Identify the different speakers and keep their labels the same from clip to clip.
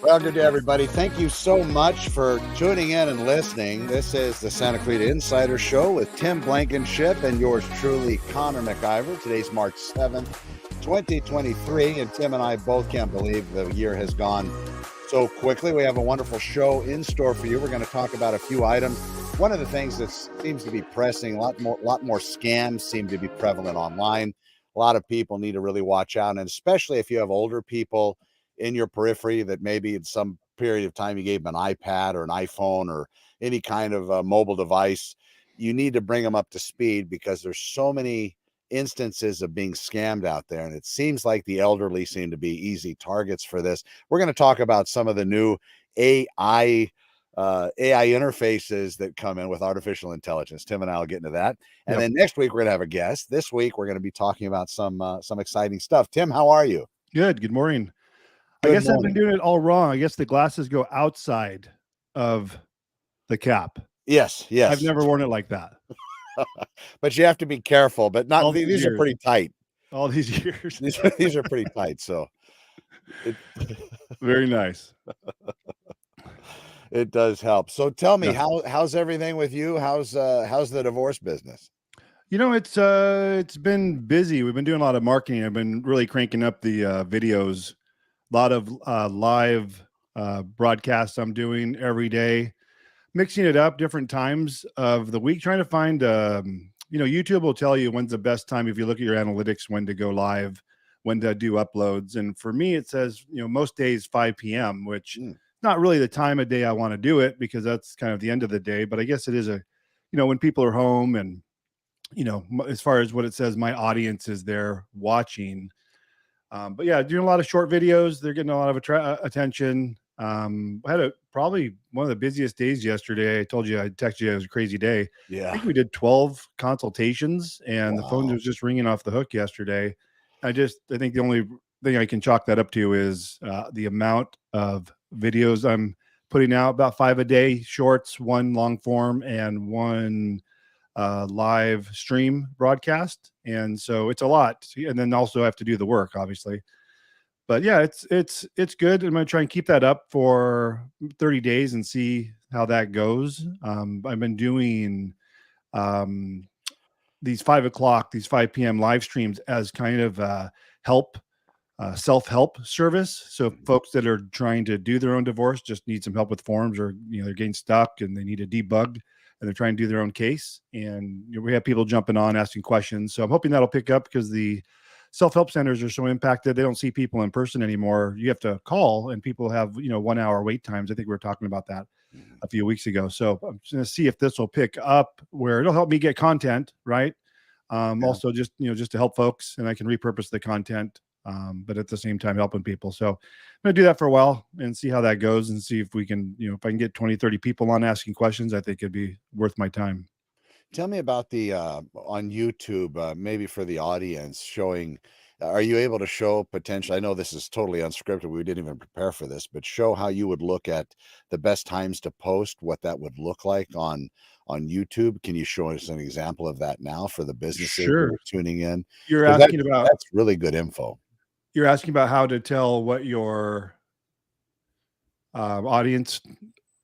Speaker 1: Well, good day, everybody. Thank you so much for tuning in and listening. This is the Santa Clarita Insider Show with Tim Blankenship and yours truly, Connor MacIvor. Today's March 7th, 2023, and Tim and I both can't believe the year has gone so quickly. We have a wonderful show in store for you. We're going to talk about a few items. One of the things that seems to be pressing, a lot more scams seem to be prevalent online. A lot of people need to really watch out, and especially if you have older people in your periphery that maybe in some period of time you gave them an iPad or an iPhone or any kind of mobile device, you need to bring them up to speed because there's so many instances of being scammed out there. And it seems like the elderly seem to be easy targets for this. We're going to talk about some of the new AI interfaces that come in with artificial intelligence. Tim and I will get into that. And then next week, we're going to have a guest. This week, we're going to be talking about some exciting stuff. Tim, how are you?
Speaker 2: Good morning. I guess I've been doing it all wrong. I guess the glasses go outside of the cap.
Speaker 1: Yes.
Speaker 2: I've never worn it like that.
Speaker 1: But you have to be careful. But not these are pretty tight.
Speaker 2: All these years.
Speaker 1: These are pretty tight. So
Speaker 2: very nice.
Speaker 1: It does help. So tell me, how's everything with you? How's the divorce business?
Speaker 2: You know, it's been busy. We've been doing a lot of marketing. I've been really cranking up the videos. A lot of live broadcasts I'm doing every day, mixing it up different times of the week, trying to find, YouTube will tell you when's the best time if you look at your analytics, when to go live, when to do uploads. And for me, it says, most days 5 p.m., which not really the time of day I want to do it because that's kind of the end of the day. But I guess it is when people are home and, as far as what it says, my audience is there watching. But yeah, doing a lot of short videos. They're getting a lot of attention. I had probably one of the busiest days yesterday. I told you, I texted you, it was a crazy day.
Speaker 1: Yeah.
Speaker 2: I think we did 12 consultations and the phone was just ringing off the hook yesterday. I think the only thing I can chalk that up to is the amount of videos I'm putting out, about 5 a day, shorts, 1 long form and 1 live stream broadcast. And so it's a lot. And then also I have to do the work, obviously. But yeah, it's good. I'm going to try and keep that up for 30 days and see how that goes. I've been doing these 5 p.m. live streams as kind of self-help service. So folks that are trying to do their own divorce, just need some help with forms, or they're getting stuck and they need it debugged and they're trying to do their own case. And we have people jumping on, asking questions. So I'm hoping that'll pick up because the self-help centers are so impacted. They don't see people in person anymore. You have to call and people have, 1 hour wait times. I think we were talking about that a few weeks ago. So I'm going to see if this will pick up where it'll help me get content, right? Also just to help folks, and I can repurpose the content, but at the same time helping people. So I'm going to do that for a while and see how that goes and see if we can, if I can get 20, 30 people on asking questions, I think it'd be worth my time.
Speaker 1: Tell me about the on YouTube, maybe for the audience, showing, are you able to show potential? I know this is totally unscripted. We didn't even prepare for this, but show how you would look at the best times to post, what that would look like on YouTube. Can you show us an example of that now for the businesses who are tuning in?
Speaker 2: You're asking about,
Speaker 1: that's really good info.
Speaker 2: You're asking about how to tell what your audience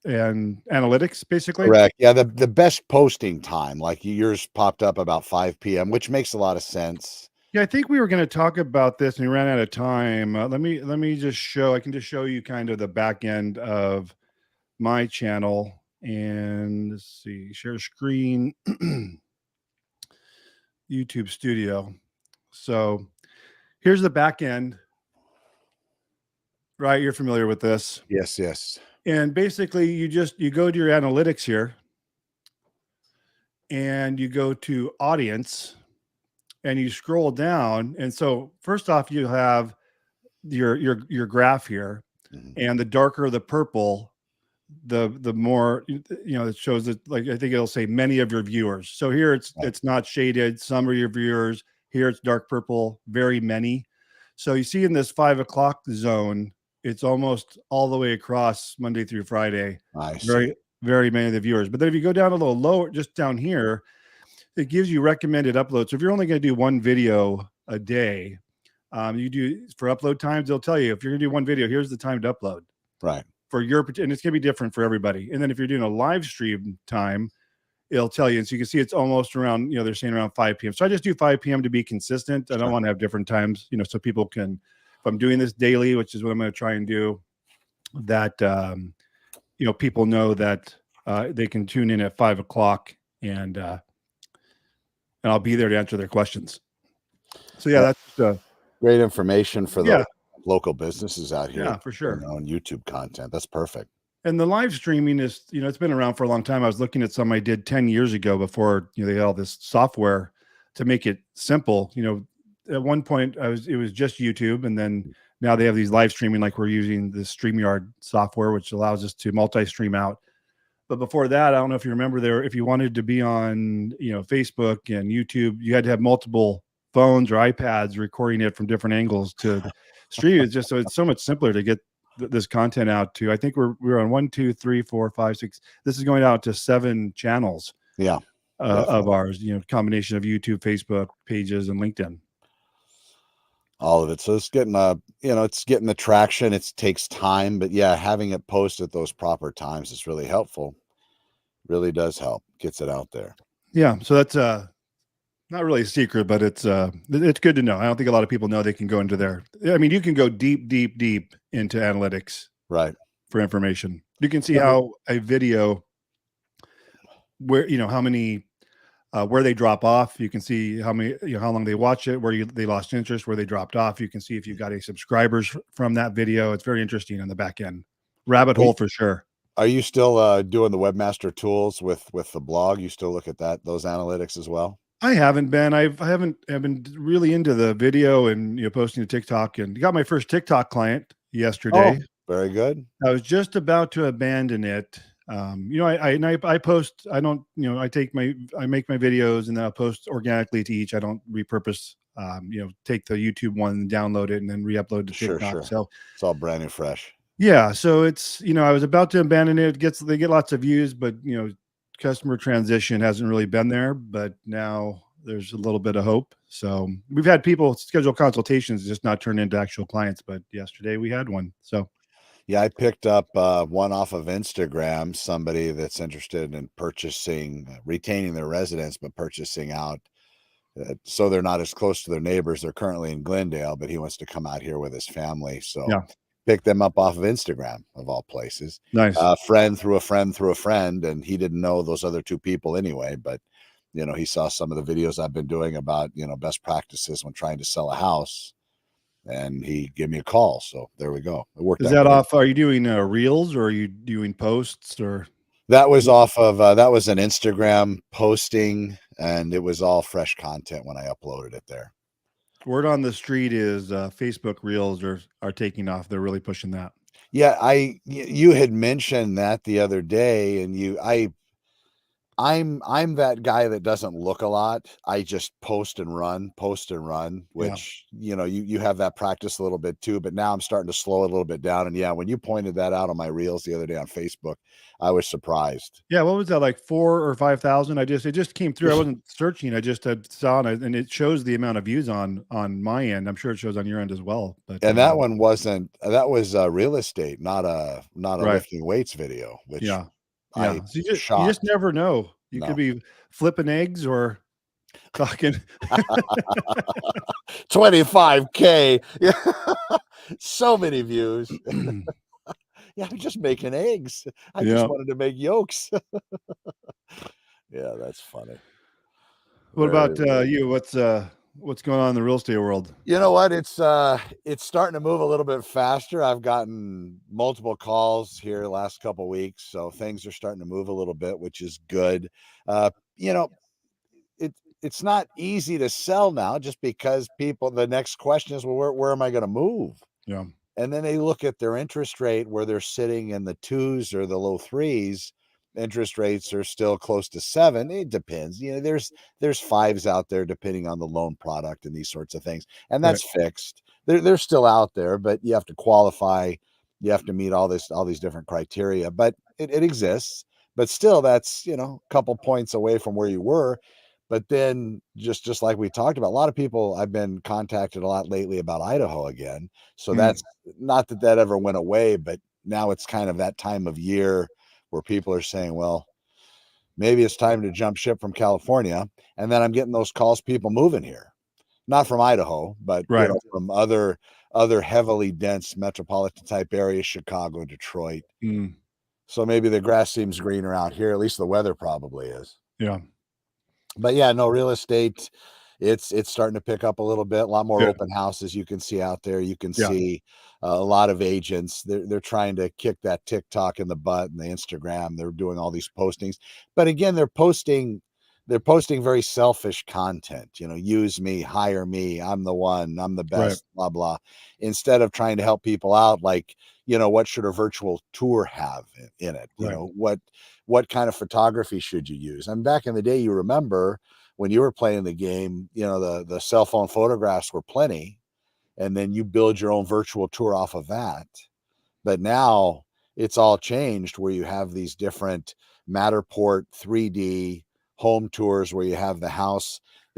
Speaker 2: and analytics, basically.
Speaker 1: Correct. Yeah, the best posting time, like yours popped up about 5 p.m., which makes a lot of sense.
Speaker 2: Yeah, I think we were going to talk about this and we ran out of time. Let me just show. I can just show you kind of the back end of my channel. And let's see, share screen, YouTube Studio. So here's the back end. Right, you're familiar with this.
Speaker 1: Yes.
Speaker 2: And basically you go to your analytics here and you go to audience and you scroll down. And so first off, you have your graph here, and the darker the purple, the more, it shows that, like, I think it'll say many of your viewers. So here it's not shaded. Some of your viewers here, it's dark purple, very many. So you see in this 5 o'clock zone, it's almost all the way across Monday through Friday.
Speaker 1: Nice.
Speaker 2: Very, very many of the viewers. But then if you go down a little lower, just down here, it gives you recommended uploads. So if you're only going to do 1 video a day, you do for upload times, they'll tell you if you're going to do 1 video, here's the time to upload.
Speaker 1: Right.
Speaker 2: for your, and it's going to be different for everybody. And then if you're doing a live stream time, it'll tell you. And so you can see it's almost around, they're saying around 5 p.m. So I just do 5 p.m. to be consistent. I don't want to have different times, so people can, if I'm doing this daily, which is what I'm going to try and do, that, people know that they can tune in at 5 o'clock and I'll be there to answer their questions. So yeah, that's
Speaker 1: great information for the
Speaker 2: yeah,
Speaker 1: local businesses out here.
Speaker 2: Yeah, for sure.
Speaker 1: Their own YouTube content. That's perfect.
Speaker 2: And the live streaming is, it's been around for a long time. I was looking at some I did 10 years ago before, they had all this software to make it simple. At one point it was just YouTube. And then now they have these live streaming, like we're using the StreamYard software, which allows us to multi-stream out. But before that, I don't know if you remember there, if you wanted to be on, Facebook and YouTube, you had to have multiple phones or iPads recording it from different angles to stream. It's just, so it's so much simpler to get this content out to. I think we're on 1, 2, 3, 4, 5, 6. This is going out to 7 channels.
Speaker 1: Yeah.
Speaker 2: Of ours, combination of YouTube, Facebook pages, and LinkedIn.
Speaker 1: All of it. So it's getting it's getting the traction. It takes time, but yeah, having it posted at those proper times is really helpful. Really does help. Gets it out there.
Speaker 2: Yeah. So that's not really a secret, but it's good to know. I don't think a lot of people know they can go into there. I mean, you can go deep into analytics,
Speaker 1: right,
Speaker 2: for information. You can see how a video, where how many, where they drop off. You can see how many, how long they watch it, where they lost interest, where they dropped off. You can see if you've got any subscribers from that video. It's very interesting on the back end. Rabbit hole for sure.
Speaker 1: Are you still doing the webmaster tools with the blog? You still look at those analytics as well?
Speaker 2: I haven't been. I've been really into the video and posting to TikTok, and got my first TikTok client yesterday.
Speaker 1: Oh, very good.
Speaker 2: I was just about to abandon it. I post. I don't. I make my videos and then I'll post organically to each. I don't repurpose. Take the YouTube one and download it and then re-upload to TikTok.
Speaker 1: Sure.
Speaker 2: So
Speaker 1: it's all brand new, fresh.
Speaker 2: Yeah. So it's I was about to abandon it. They get lots of views, but customer transition hasn't really been there, but now there's a little bit of hope. So we've had people schedule consultations, just not turn into actual clients. But yesterday we had one. So
Speaker 1: yeah, I picked up one off of Instagram, somebody that's interested in retaining their residence, but purchasing out. So they're not as close to their neighbors. They're currently in Glendale, but he wants to come out here with his family. So yeah. Picked them up off of Instagram, of all places.
Speaker 2: Nice.
Speaker 1: Friend through a friend, and he didn't know those other two people anyway, but he saw some of the videos I've been doing about best practices when trying to sell a house, and he gave me a call. So there we go. It worked.
Speaker 2: Is that off? Are you doing reels, or are you doing posts, or?
Speaker 1: That was off of that was an Instagram posting, and it was all fresh content when I uploaded it there.
Speaker 2: Word on the street is Facebook Reels are taking off. They're really pushing that.
Speaker 1: Yeah, you had mentioned that the other day, and I'm that guy that doesn't look a lot. I just post and run, which you have that practice a little bit too. But now I'm starting to slow it a little bit down. And yeah, when you pointed that out on my Reels the other day on Facebook, I was surprised.
Speaker 2: Yeah, what was that, like 4,000 or 5,000? It just came through. I wasn't searching. I just saw it, and it shows the amount of views on my end. I'm sure it shows on your end as well. But
Speaker 1: that one wasn't. That was real estate, not a lifting weights video. Which
Speaker 2: yeah. So you just never know. You could be flipping eggs or talking
Speaker 1: 25K. Yeah. So many views. Yeah, I'm just making eggs. I just wanted to make yolks. Yeah, that's funny.
Speaker 2: What about you? What's going on in the real estate world?
Speaker 1: You know what? It's starting to move a little bit faster. I've gotten multiple calls here the last couple of weeks, so things are starting to move a little bit, which is good. It's not easy to sell now, just because the next question is, well, where am I going to move?
Speaker 2: Yeah. And
Speaker 1: then they look at their interest rate, where they're sitting in the 2s or the low 3s. Interest rates are still close to 7. It depends. There's 5s out there depending on the loan product and these sorts of things. And that's fixed. They're still out there, but you have to qualify. You have to meet all these different criteria, but it exists. But still, that's, a couple points away from where you were. But then just like we talked about, a lot of people, I've been contacted a lot lately about Idaho again. So that's not that ever went away, but now it's kind of that time of year where people are saying, well, maybe it's time to jump ship from California. And then I'm getting those calls, people moving here, not from Idaho, but
Speaker 2: Right.
Speaker 1: from other heavily dense metropolitan type areas, Chicago, Detroit.
Speaker 2: Mm.
Speaker 1: So maybe the grass seems greener out here. At least the weather probably is.
Speaker 2: Yeah.
Speaker 1: But yeah, no, real estate, it's starting to pick up a little bit. A lot more
Speaker 2: Good.
Speaker 1: open houses you can see out there. You can
Speaker 2: Yeah.
Speaker 1: see a lot of agents. They're trying to kick that TikTok in the butt and the Instagram. They're doing all these postings, but again, they're posting very selfish content. Use me, hire me. I'm the one. I'm the
Speaker 2: Right.
Speaker 1: best. Blah blah. Instead of trying to help people out, like what should a virtual tour have in it?
Speaker 2: Right.
Speaker 1: What kind of photography should you use? And back in the day, you remember when you were playing the game, the cell phone photographs were plenty, and then you build your own virtual tour off of that. But now it's all changed where you have these different Matterport 3D home tours where you have the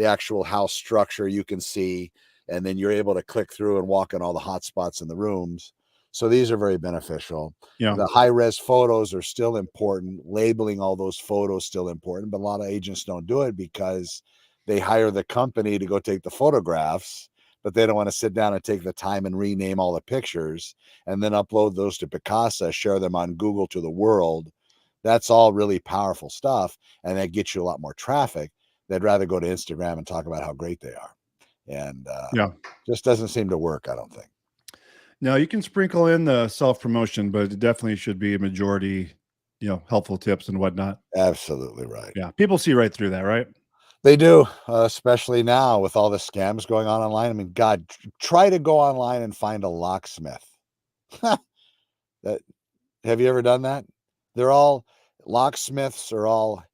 Speaker 1: actual house structure you can see, and then you're able to click through and walk in all the hot spots in the rooms. So these are very beneficial.
Speaker 2: Yeah.
Speaker 1: The high res photos are still important. Labeling all those photos still important, but a lot of agents don't do it because they hire the company to go take the photographs, but they don't want to sit down and take the time and rename all the pictures and then upload those to Picasa, share them on Google to the world. That's all really powerful stuff, and that gets you a lot more traffic. They'd rather go to Instagram and talk about how great they are, and
Speaker 2: Yeah.
Speaker 1: just doesn't seem to work, I don't think.
Speaker 2: Now you can sprinkle in the self-promotion, but it definitely should be a majority, helpful tips and whatnot.
Speaker 1: Absolutely right.
Speaker 2: Yeah. People see right through that, right?
Speaker 1: They do, especially now with all the scams going on online. I mean, God, try to go online and find a locksmith. That Have you ever done that? Locksmiths are all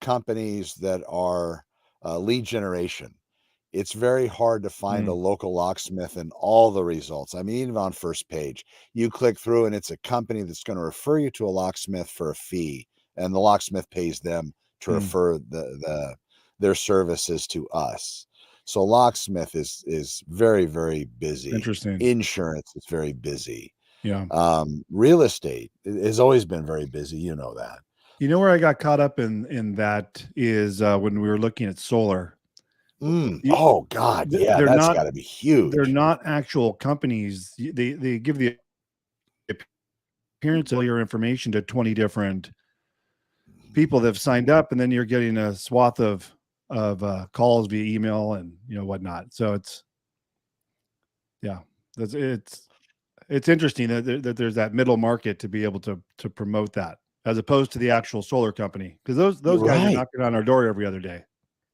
Speaker 1: companies that are lead generation. It's very hard to find a
Speaker 2: Mm.
Speaker 1: local locksmith in all the results. I mean, even on first page, you click through and it's a company that's going to refer you to a locksmith for a fee, and the locksmith pays them to
Speaker 2: Mm.
Speaker 1: refer their services to us. So locksmith is very, very busy.
Speaker 2: Interesting.
Speaker 1: Insurance is very busy.
Speaker 2: Yeah.
Speaker 1: Real estate has always been very busy. You know that.
Speaker 2: You know where I got caught up in that is when we were looking at solar. You-
Speaker 1: Oh God, yeah,
Speaker 2: they're
Speaker 1: that's
Speaker 2: not
Speaker 1: got to be huge.
Speaker 2: actual companies. They give the appearance of your information to 20 different people that have signed up, and then you're getting a swath of calls via email and whatnot. So it's interesting that there's that middle market to be able to promote that as opposed to the actual solar company, because those guys are
Speaker 1: Right.
Speaker 2: knocking on our door every other day.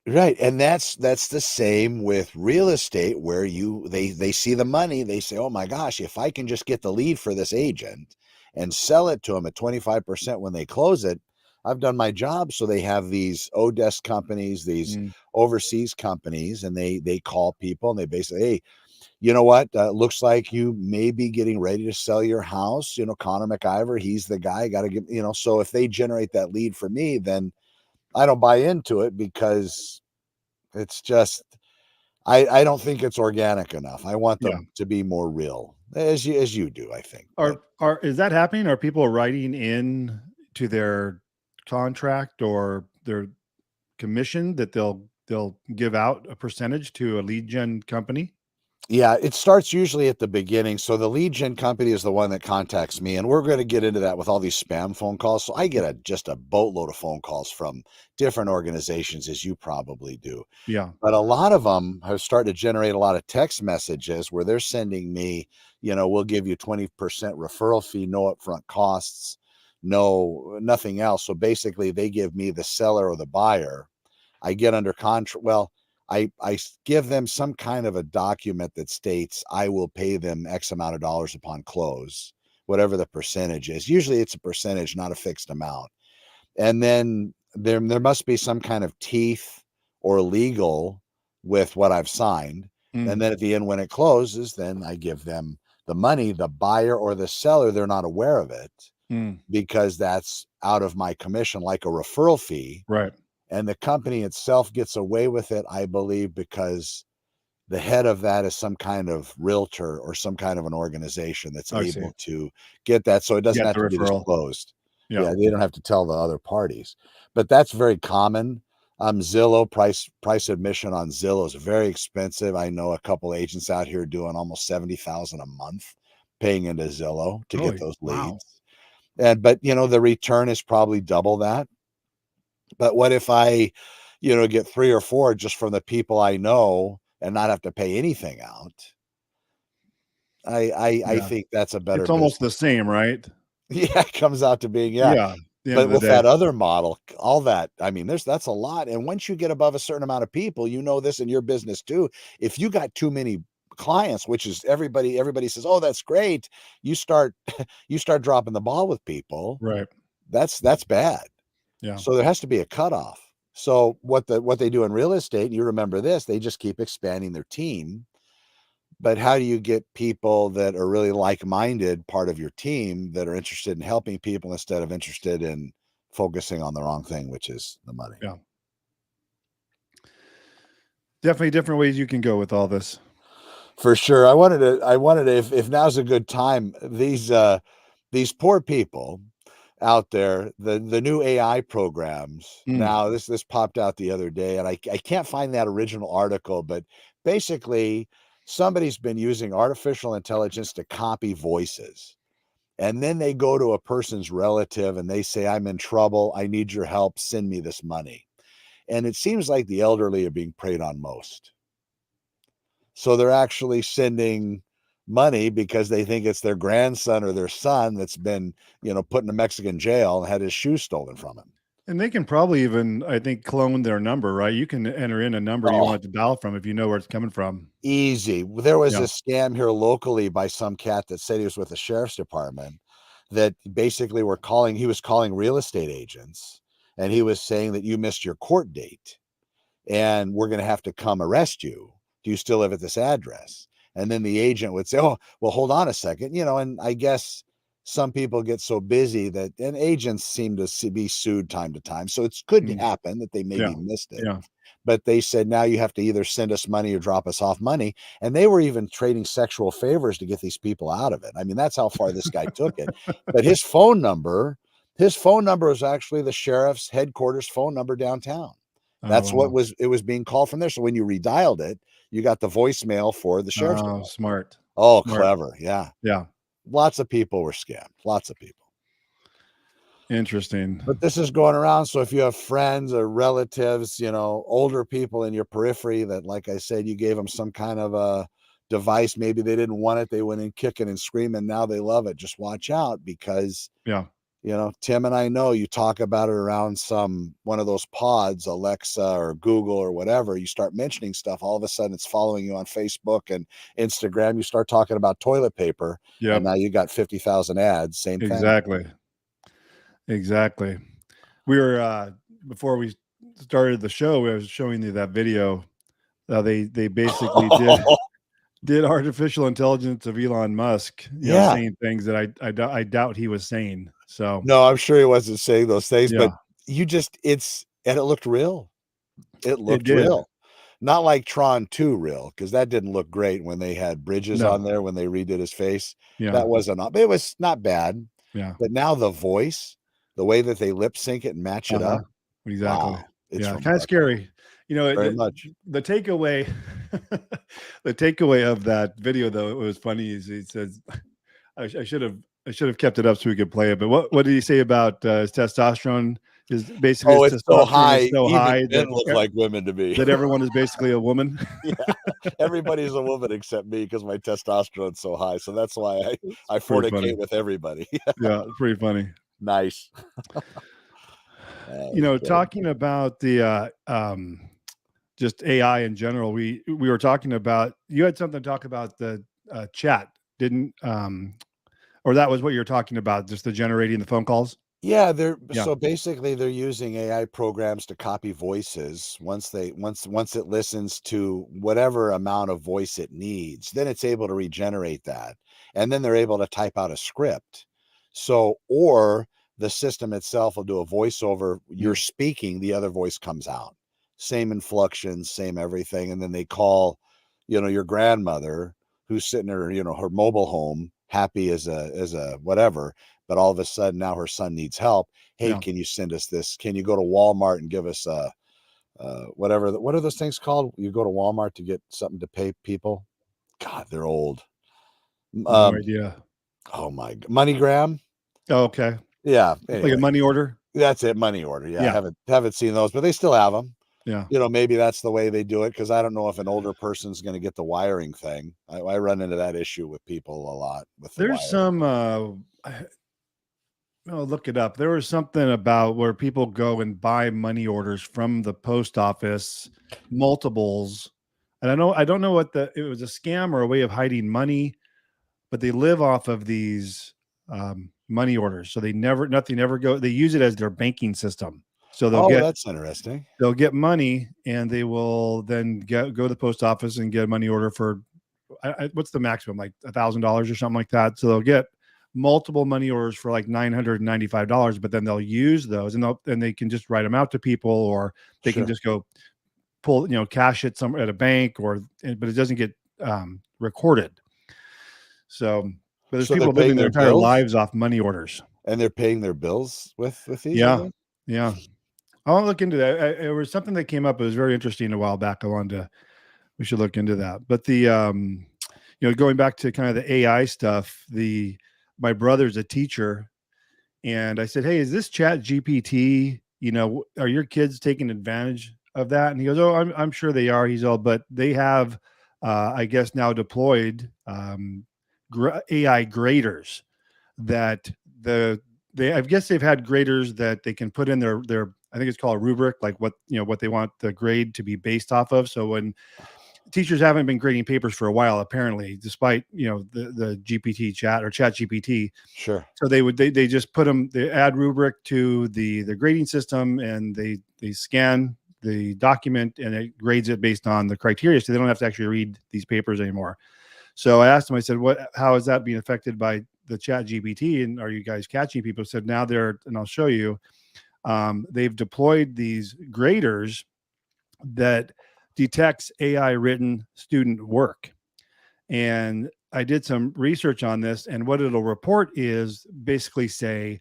Speaker 1: Right, and that's the same with real estate where they see the money, they say, "Oh my gosh, if I can just get the lead for this agent and sell it to them at 25% when they close it, I've done my job." So they have these Odesk companies, these
Speaker 2: Mm.
Speaker 1: overseas companies, and they call people and they basically, "Hey, you know what? Looks like you may be getting ready to sell your house. Connor MacIvor, he's the guy. Got to get, so if they generate that lead for me, then I don't buy into it because it's just I don't think it's organic enough. I want
Speaker 2: Yeah.
Speaker 1: them to be more real, as you do, I think. But
Speaker 2: Is that happening? Are people writing in to their contract or their commission that they'll give out a percentage to a lead gen company?
Speaker 1: yeah, it starts usually at the beginning. So the lead gen company is the one that contacts me, and we're going to get into that with all these spam phone calls. So I get just a boatload of phone calls from different organizations, as you probably do.
Speaker 2: Yeah.
Speaker 1: But a lot of them have started to generate a lot of text messages where they're sending me, we'll give you 20% referral fee, no upfront costs, nothing else. So basically they give me the seller or the buyer. I get under contract. Well, I give them some kind of a document that states I will pay them X amount of dollars upon close, whatever the percentage is. Usually it's a percentage, not a fixed amount. And then there must be some kind of teeth or legal with what I've signed.
Speaker 2: Mm.
Speaker 1: And then at the end, when it closes, then I give them the money. The buyer or the seller, they're not aware of it
Speaker 2: Mm.
Speaker 1: because that's out of my commission, like a referral fee.
Speaker 2: Right.
Speaker 1: And the company itself gets away with it, I believe, because the head of that is some kind of realtor or some kind of an organization that's
Speaker 2: I see.
Speaker 1: able to get that, so it doesn't
Speaker 2: Get
Speaker 1: have
Speaker 2: the
Speaker 1: to be
Speaker 2: referral.
Speaker 1: disclosed.
Speaker 2: Yeah.
Speaker 1: Yeah, they don't have to tell the other parties, but that's very common. Zillow price admission on Zillow is very expensive. I know a couple agents out here doing almost 70,000 a month paying into Zillow to get
Speaker 2: Really?
Speaker 1: those
Speaker 2: Wow.
Speaker 1: leads. But the return is probably double that. But what if I, get 3 or 4 just from the people I know and not have to pay anything out? I
Speaker 2: Yeah.
Speaker 1: think that's a better
Speaker 2: It's almost
Speaker 1: business
Speaker 2: the same,
Speaker 1: model.
Speaker 2: right?
Speaker 1: Yeah, it comes out to being, yeah.
Speaker 2: Yeah. At the end
Speaker 1: But
Speaker 2: of the
Speaker 1: with
Speaker 2: day.
Speaker 1: that other model, all that, I mean, that's a lot. And once you get above a certain amount of people, this in your business too. If you got too many clients, which is everybody says, "Oh, that's great." You start you start dropping the ball with people.
Speaker 2: Right.
Speaker 1: That's bad.
Speaker 2: Yeah.
Speaker 1: So there has to be a cutoff. So what they do in real estate, and you remember this, they just keep expanding their team. But how do you get people that are really like-minded part of your team that are interested in helping people instead of interested in focusing on the wrong thing, which is the money?
Speaker 2: Yeah. Definitely different ways you can go with all this.
Speaker 1: For sure. I wanted to, if now's a good time, these poor people out there, the new AI programs.
Speaker 2: Mm.
Speaker 1: Now, this popped out the other day, and I can't find that original article, but basically, somebody's been using artificial intelligence to copy voices. And then they go to a person's relative and they say, "I'm in trouble. I need your help. Send me this money." And it seems like the elderly are being preyed on most. So they're actually sending money because they think it's their grandson or their son that's been, put in a Mexican jail and had his shoes stolen from him.
Speaker 2: And they can probably even, I think, clone their number, right? You can enter in a number you
Speaker 1: Oh,
Speaker 2: want to dial from if you know where it's coming from.
Speaker 1: easy. There was
Speaker 2: Yeah.
Speaker 1: a scam here locally by some cat that said he was with the sheriff's department that basically he was calling real estate agents and he was saying that you missed your court date and we're going to have to come arrest you. Do you still live at this address? And then the agent would say, "Oh, well, hold on a second." And I guess some people get so busy and agents seem to be sued time to time. So it could
Speaker 2: Mm.
Speaker 1: happen that they maybe
Speaker 2: Yeah.
Speaker 1: missed it.
Speaker 2: Yeah.
Speaker 1: But they said, now you have to either send us money or drop us off money. And they were even trading sexual favors to get these people out of it. I mean, that's how far this guy took it. But his phone number is actually the sheriff's headquarters phone number downtown.
Speaker 2: Oh,
Speaker 1: That's what
Speaker 2: wow.
Speaker 1: it was being called from there. So when you redialed it, you got the voicemail for the sheriff's
Speaker 2: Oh,
Speaker 1: department.
Speaker 2: smart.
Speaker 1: Oh,
Speaker 2: Smart.
Speaker 1: clever. Yeah.
Speaker 2: Yeah.
Speaker 1: Lots of people were scammed. Lots of people.
Speaker 2: Interesting.
Speaker 1: But this is going around. So if you have friends or relatives, older people in your periphery that, like I said, you gave them some kind of a device, maybe they didn't want it, they went in kicking and screaming, now they love it. Just watch out because,
Speaker 2: Yeah.
Speaker 1: Tim and I know you talk about it around one of those pods, Alexa or Google or whatever. You start mentioning stuff, all of a sudden it's following you on Facebook and Instagram. You start talking about toilet paper, and
Speaker 2: Yep.
Speaker 1: now you got 50,000 ads. Same thing.
Speaker 2: Exactly. Exactly. We were before we started the show, I was showing you that video. They basically did artificial intelligence of Elon Musk,
Speaker 1: Yeah.
Speaker 2: saying things that I doubt he was saying. So
Speaker 1: No, I'm sure he wasn't saying those things, but
Speaker 2: yeah,
Speaker 1: it looked real. It
Speaker 2: it
Speaker 1: looked
Speaker 2: did.
Speaker 1: real. Not like Tron 2 real, because that didn't look great when they had Bridges on
Speaker 2: No.
Speaker 1: there when they redid his face.
Speaker 2: Yeah.
Speaker 1: That wasn't, it was not bad,
Speaker 2: Yeah.
Speaker 1: but now the voice, the way that they lip sync it and match it
Speaker 2: Uh-huh.
Speaker 1: up,
Speaker 2: Exactly.
Speaker 1: wow, it's
Speaker 2: Yeah. Kind of
Speaker 1: remarkable.
Speaker 2: scary.
Speaker 1: Very much.
Speaker 2: The takeaway, the takeaway of that video, though, it was funny. Is he says, I should have kept it up so we could play it. But what did he say about his testosterone? Is basically
Speaker 1: Oh,
Speaker 2: his
Speaker 1: it's so
Speaker 2: testosterone is
Speaker 1: high,
Speaker 2: so
Speaker 1: even
Speaker 2: high
Speaker 1: men look like women to me.
Speaker 2: that everyone is basically a woman.
Speaker 1: Yeah, everybody's a woman except me because my testosterone's so high, so that's why
Speaker 2: It's
Speaker 1: I
Speaker 2: pretty funny.
Speaker 1: fornicate with everybody.
Speaker 2: Yeah, it's pretty funny.
Speaker 1: Nice. That's good.
Speaker 2: Talking about the just AI in general, we were talking about, you had something to talk about the chat, didn't or that was what you're talking about, just the generating the phone calls?
Speaker 1: Yeah,
Speaker 2: Yeah.
Speaker 1: so basically they're using AI programs to copy voices. Once it listens to whatever amount of voice it needs, then it's able to regenerate that. And then they're able to type out a script. So, or the system itself will do a voiceover. You're
Speaker 2: Mm.
Speaker 1: speaking, the other voice comes out. Same inflections, same everything. And then they call, your grandmother who's sitting there, her mobile home, happy as a whatever, but all of a sudden now her son needs help. Hey,
Speaker 2: Yeah.
Speaker 1: can you send us this? Can you go to Walmart and give us whatever? What are those things called? You go to Walmart to get something to pay people. God, they're old.
Speaker 2: No
Speaker 1: Um,
Speaker 2: idea.
Speaker 1: oh my, MoneyGram.
Speaker 2: Oh, okay.
Speaker 1: Yeah.
Speaker 2: Like a
Speaker 1: Anyway,
Speaker 2: money order.
Speaker 1: that's it. Money order. Yeah, I
Speaker 2: Yeah.
Speaker 1: haven't seen those, but they still have them.
Speaker 2: Yeah.
Speaker 1: Maybe that's the way they do it, because I don't know if an older person's going to get the wiring thing. I run into that issue with people a lot with the
Speaker 2: There's
Speaker 1: wiring.
Speaker 2: some oh, look it up. There was something about where people go and buy money orders from the post office, multiples. And I don't know what it was, a scam or a way of hiding money, but they live off of these money orders. So nothing ever they use it as their banking system. So
Speaker 1: Oh, that's interesting.
Speaker 2: they'll get money and they will then go to the post office and get a money order for what's the maximum, like $1,000 or something like that. So they'll get multiple money orders for like $995, but then they'll use those and they can just write them out to people, or they can
Speaker 1: Sure.
Speaker 2: just go pull, cash it somewhere at a bank, but it doesn't get recorded. So, but there's
Speaker 1: So they're
Speaker 2: people living
Speaker 1: paying
Speaker 2: their
Speaker 1: their
Speaker 2: entire
Speaker 1: bills,
Speaker 2: lives off money orders.
Speaker 1: and they're paying their bills with these, I
Speaker 2: Yeah.
Speaker 1: guess?
Speaker 2: Yeah. I want to look into that. It was something that came up. It was very interesting a while back. We should look into that. But going back to kind of the AI stuff, my brother's a teacher, and I said, "Hey, is this Chat GPT? Are your kids taking advantage of that?" And he goes, "Oh, I'm sure they are." He's all, but they have, I guess now deployed AI graders that I guess they've had graders that they can put in their I think it's called a rubric, like what they want the grade to be based off of. So when teachers haven't been grading papers for a while, apparently, despite the GPT chat or Chat GPT.
Speaker 1: Sure.
Speaker 2: So they just they add rubric to the grading system, and they scan the document and it grades it based on the criteria, so they don't have to actually read these papers anymore. So I asked him, I said, how is that being affected by the Chat GPT, and are you guys catching people? He said, now and I'll show you, they've deployed these graders that detects AI written student work. And I did some research on this, and what it'll report is basically say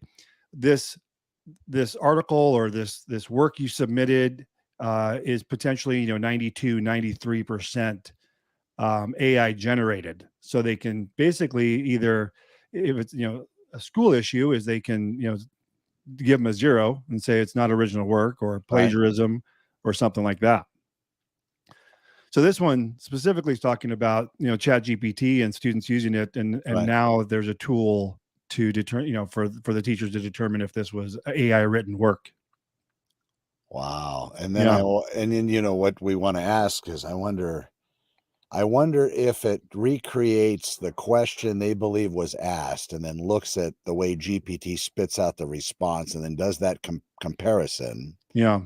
Speaker 2: this article or this work you submitted is potentially 92, 93% AI generated. So they can basically either, if it's a school issue, is they can give them a 0 and say it's not original work or plagiarism or something like that. So this one specifically is talking about Chat GPT and students using it, and now there's a tool to determine for the teachers to determine if this was AI written work.
Speaker 1: Wow. And then what we want to ask is, I wonder if it recreates the question they believe was asked and then looks at the way GPT spits out the response and then does that comparison.
Speaker 2: Yeah.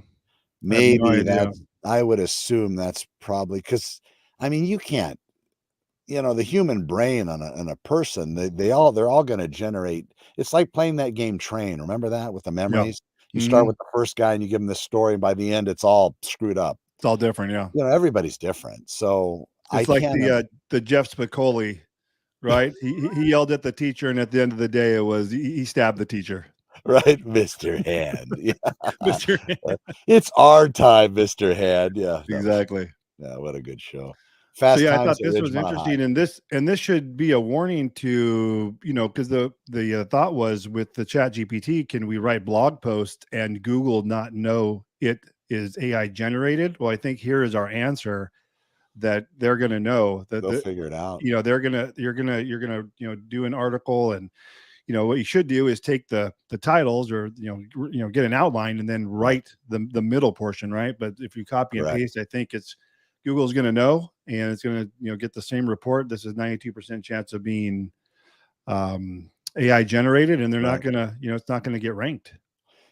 Speaker 1: Maybe I would assume that's probably, because you can't, the human brain on a person, they're all going to generate. It's like playing that game Train. Remember that with the memories? You start with the first guy and you give them the story, and by the end it's all screwed up.
Speaker 2: It's all different. Yeah.
Speaker 1: Everybody's different. So
Speaker 2: it's like the Jeff Spicoli, right? he yelled at the teacher, and at the end of the day, it was he stabbed the teacher.
Speaker 1: Right, Mr. Hand. Yeah.
Speaker 2: Mr. Hand.
Speaker 1: It's our time, Mr. Hand. Yeah,
Speaker 2: exactly.
Speaker 1: Yeah, what a good show.
Speaker 2: Fast Times. I thought this was interesting, and this should be a warning to because the thought was with the Chat GPT, can we write blog posts and Google not know it is AI generated? Well, I think here is our answer, that they're going to know that
Speaker 1: they'll figure it out.
Speaker 2: you're gonna do an article, and what you should do is take the titles, or get an outline and then write the middle portion, right? But if you copy and paste, I think Google's going to know, and it's going to get the same report. This is 92% chance of being AI generated, and they're not going to it's not going to get ranked.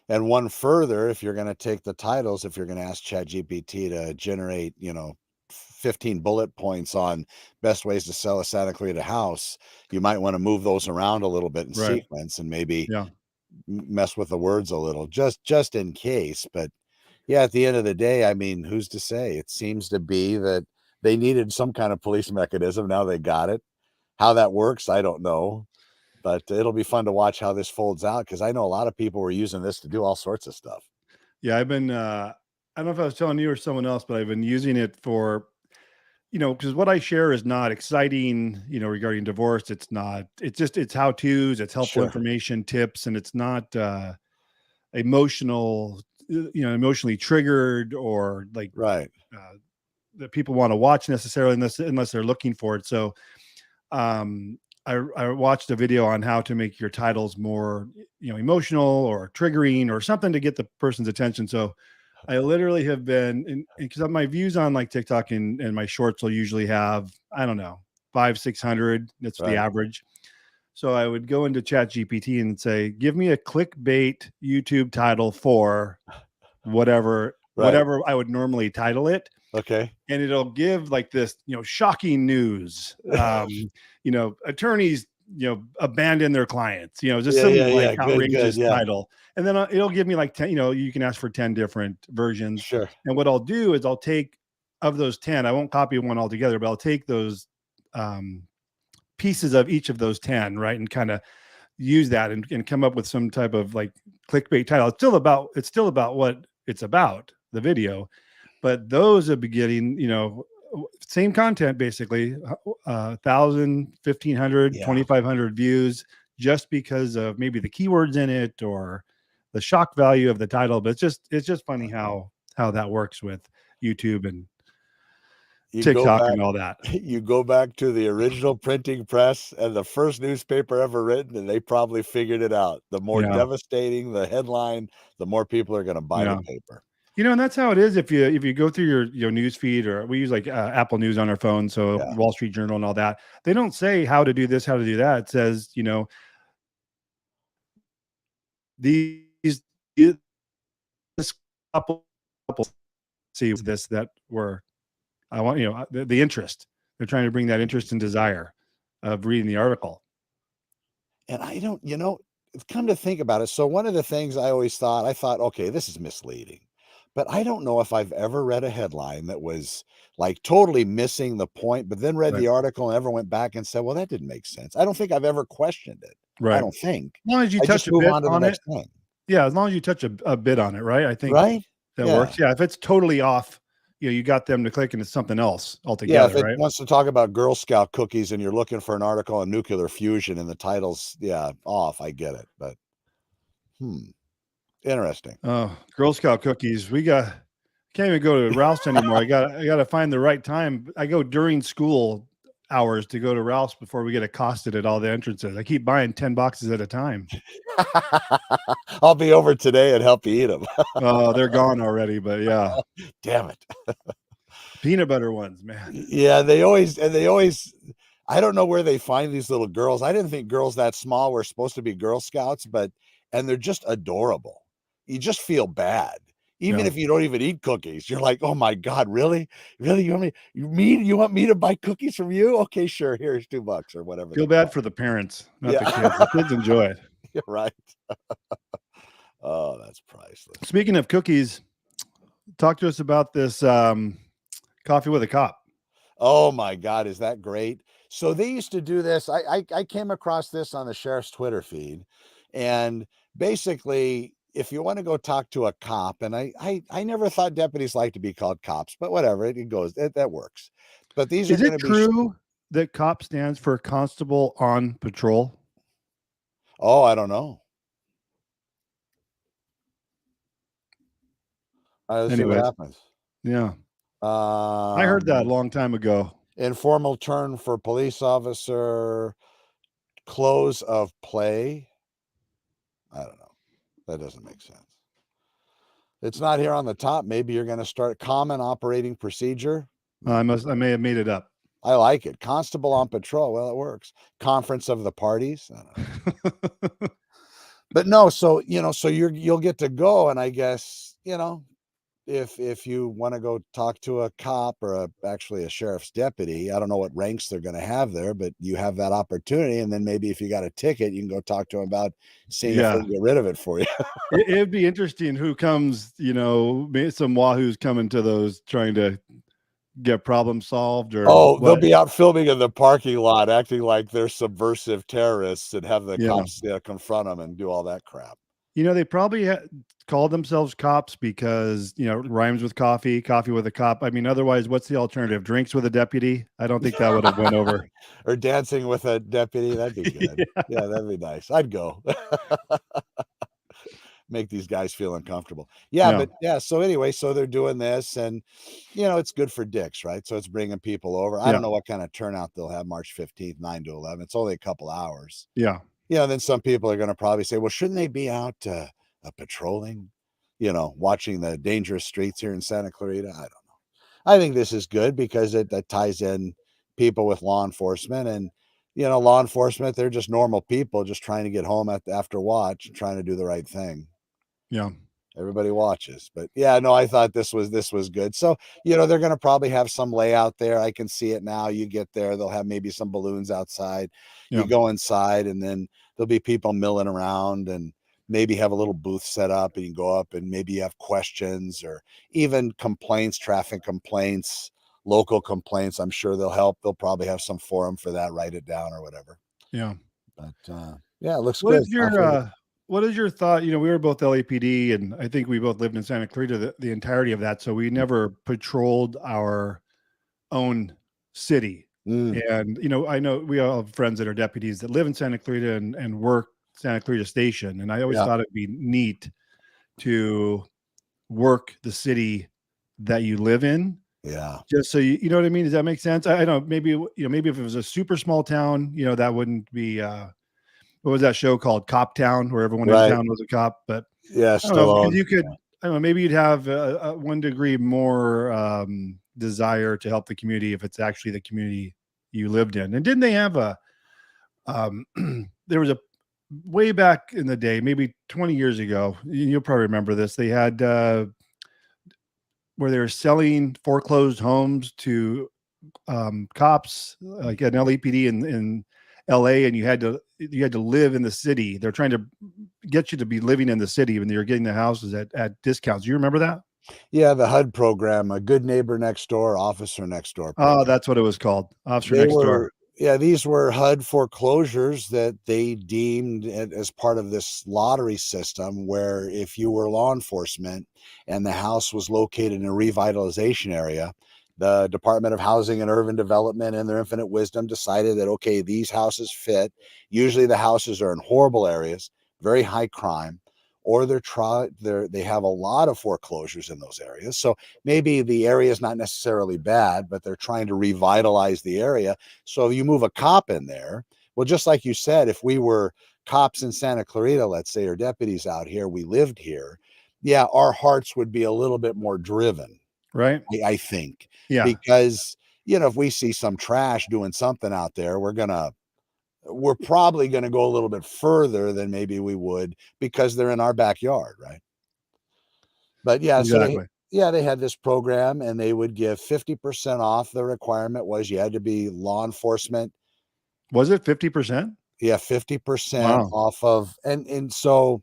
Speaker 1: And one further, if you're going to take the titles, if you're going to ask ChatGPT to generate 15 bullet points on best ways to sell a Santa Clarita house, you might want to move those around a little bit in sequence and maybe mess with the words a little, just in case. But yeah, at the end of the day, who's to say? It seems to be that they needed some kind of police mechanism. Now they got it. How that works, I don't know. But it'll be fun to watch how this folds out, because I know a lot of people were using this to do all sorts of stuff.
Speaker 2: Yeah, I've been I don't know if I was telling you or someone else, but I've been using it for, because what I share is not exciting, regarding divorce. It's not, it's how to's, it's helpful
Speaker 1: Sure.
Speaker 2: information, tips, and it's not emotional, emotionally triggered, or like
Speaker 1: Right.
Speaker 2: that people want to watch necessarily, unless they're looking for it. So I watched a video on how to make your titles more, emotional or triggering or something to get the person's attention. So I literally have been, because my views on like TikTok and my shorts will usually have, I don't know, 500-600. That's the
Speaker 1: Right.
Speaker 2: average. So I would go into Chat GPT and say, give me a clickbait YouTube title for whatever I would normally title it.
Speaker 1: Okay.
Speaker 2: And it'll give like this, shocking news. Attorneys, abandon their clients, just some like outrageous
Speaker 1: Good.
Speaker 2: title. And then it'll give me like 10, you can ask for 10 different versions.
Speaker 1: Sure.
Speaker 2: And what I'll do is I'll take, of those 10, I won't copy one altogether, but I'll take those pieces of each of those 10, right, and kind of use that and come up with some type of like clickbait title. It's still about what it's about, the video, but those are beginning, same content, basically 1,000, 1,500, 2,500 views, just because of maybe the keywords in it or the shock value of the title. But it's just funny how that works with YouTube and TikTok and all that.
Speaker 1: You go back to the original printing press and the first newspaper ever written, and they probably figured it out. The more devastating the headline, the more people are going to buy the paper.
Speaker 2: And that's how it is. If you go through your news feed, or we use like Apple News on our phone, so Wall Street Journal and all that, they don't say how to do this, how to do that. It says, this couple see this, that were, I want, the interest. They're trying to bring that interest and desire of reading the article.
Speaker 1: And I don't, come to think about it. So one of the things I thought, okay, this is misleading. But I don't know if I've ever read a headline that was like totally missing the point, but then read the article and ever went back and said, well, that didn't make sense. I don't think I've ever questioned it.
Speaker 2: Right.
Speaker 1: I don't think.
Speaker 2: As long as you touch a bit on it. Yeah, as long as you touch a bit on it, right? I think that works. Yeah, if it's totally off, you got them to click and it's something else altogether.
Speaker 1: Yeah, if it wants to talk about Girl Scout cookies and you're looking for an article on nuclear fusion and the title's off, I get it. But interesting.
Speaker 2: Oh, Girl Scout cookies. Can't even go to Ralph's anymore. I got to find the right time. I go during school hours to go to Ralph's before we get accosted at all the entrances. I keep buying 10 boxes at a time.
Speaker 1: I'll be over today and help you eat them.
Speaker 2: Oh, they're gone already, but yeah.
Speaker 1: Damn it.
Speaker 2: Peanut butter ones, man.
Speaker 1: Yeah, they always, I don't know where they find these little girls. I didn't think girls that small were supposed to be Girl Scouts, and they're just adorable. You just feel bad. Even if you don't even eat cookies, you're like, oh my God, really? Really? You want me to buy cookies from you? Okay, sure. Here's $2 or whatever.
Speaker 2: Feel bad for the parents, not the kids. The kids enjoy it.
Speaker 1: You're right. Oh, that's priceless.
Speaker 2: Speaking of cookies, talk to us about this coffee with a cop.
Speaker 1: Oh my God, is that great? So they used to do this. I came across this on the sheriff's Twitter feed, and basically, if you want to go talk to a cop, and I never thought deputies like to be called cops, but whatever, it goes, that works. But these
Speaker 2: is it true that COP stands for Constable on Patrol?
Speaker 1: Oh, I don't know. Let's see what happens.
Speaker 2: Yeah. I heard that a long time ago.
Speaker 1: Informal term for police officer, close of play. I don't know. That doesn't make sense. It's not here on the top. Maybe you're going to start common operating procedure.
Speaker 2: I may have made it up.
Speaker 1: I like it. Constable on patrol. Well, it works. Conference of the parties. I don't know. But no, so you'll get to go, and I guess, if you want to go talk to a cop or actually a sheriff's deputy, I don't know what ranks they're going to have there, but you have that opportunity. And then maybe if you got a ticket, you can go talk to them about seeing if they can get rid of it for you.
Speaker 2: It'd be interesting who comes, some wahoos coming to those trying to get problem solved or
Speaker 1: Oh, they'll
Speaker 2: what?
Speaker 1: be out filming in the parking lot, acting like they're subversive terrorists and have the
Speaker 2: Yeah.
Speaker 1: cops, confront them and do all that crap.
Speaker 2: They probably called themselves cops because, rhymes with coffee, coffee with a cop. I mean, otherwise, what's the alternative? Drinks with a deputy? I don't think that would have went over.
Speaker 1: Or dancing with a deputy, that'd be good.
Speaker 2: Yeah.
Speaker 1: Yeah, that'd be nice. I'd go. Make these guys feel uncomfortable. Yeah,
Speaker 2: Yeah.
Speaker 1: but yeah, so anyway, so they're doing this and it's good for dicks, right? So it's bringing people over. I
Speaker 2: Yeah.
Speaker 1: don't know what kind of turnout they'll have March 15th, 9 to 11. It's only a couple hours.
Speaker 2: Yeah.
Speaker 1: Then some people are going to probably say, well, shouldn't they be out patrolling, watching the dangerous streets here in Santa Clarita? I don't know. I think this is good because that ties in people with law enforcement and, law enforcement, they're just normal people just trying to get home after watch, trying to do the right thing.
Speaker 2: Yeah.
Speaker 1: Everybody watches, but yeah, no, I thought this was good. So, they're going to probably have some layout there. I can see it now. You get there, they'll have maybe some balloons outside. You
Speaker 2: Yeah.
Speaker 1: go inside and then there'll be people milling around and maybe have a little booth set up and you go up and maybe you have questions or even complaints, traffic complaints, local complaints. I'm sure they'll help. They'll probably have some forum for that, write it down or whatever.
Speaker 2: Yeah.
Speaker 1: But yeah, it looks
Speaker 2: What
Speaker 1: good.
Speaker 2: is your thought? We were both LAPD, and I think we both lived in Santa Clarita the entirety of that. So we never patrolled our own city. And I know we all have friends that are deputies that live in Santa Clarita and work Santa Clarita Station. And I always thought it'd be neat to work the city that you live in.
Speaker 1: Yeah.
Speaker 2: Just so you know what I mean? Does that make sense? I don't know. Maybe maybe if it was a super small town, that wouldn't be. What was that show called? Cop Town, where everyone in town was a cop. But
Speaker 1: yeah,
Speaker 2: I don't know, because
Speaker 1: Stallone.
Speaker 2: you could. I don't know. Maybe you'd have a 1 degree more desire to help the community if it's actually the community you lived in. And didn't they have a? There was a way back in the day, maybe 20 years ago. You'll probably remember this. They had where they were selling foreclosed homes to cops, like an LAPD in LA, and you had to live in the city. They're trying to get you to be living in the city when you're getting the houses at discounts. You remember that?
Speaker 1: Yeah, the HUD program, a good neighbor next door, officer next door program.
Speaker 2: Oh, that's what it was called. Officer next door.
Speaker 1: Yeah, these were HUD foreclosures that they deemed as part of this lottery system where if you were law enforcement and the house was located in a revitalization area, the Department of Housing and Urban Development in their infinite wisdom decided that, okay, these houses fit. Usually the houses are in horrible areas, very high crime, or they have a lot of foreclosures in those areas. So maybe the area is not necessarily bad, but they're trying to revitalize the area. So you move a cop in there. Well, just like you said, if we were cops in Santa Clarita, let's say, or deputies out here, we lived here, yeah, our hearts would be a little bit more driven.
Speaker 2: Right.
Speaker 1: I think.
Speaker 2: Yeah.
Speaker 1: Because, if we see some trash doing something out there, we're probably going to go a little bit further than maybe we would because they're in our backyard. Right. But yeah,
Speaker 2: exactly.
Speaker 1: they had this program and they would give 50% off. The requirement was you had to be law enforcement.
Speaker 2: Was it 50%?
Speaker 1: Yeah. 50%
Speaker 2: Wow.
Speaker 1: off of, and so,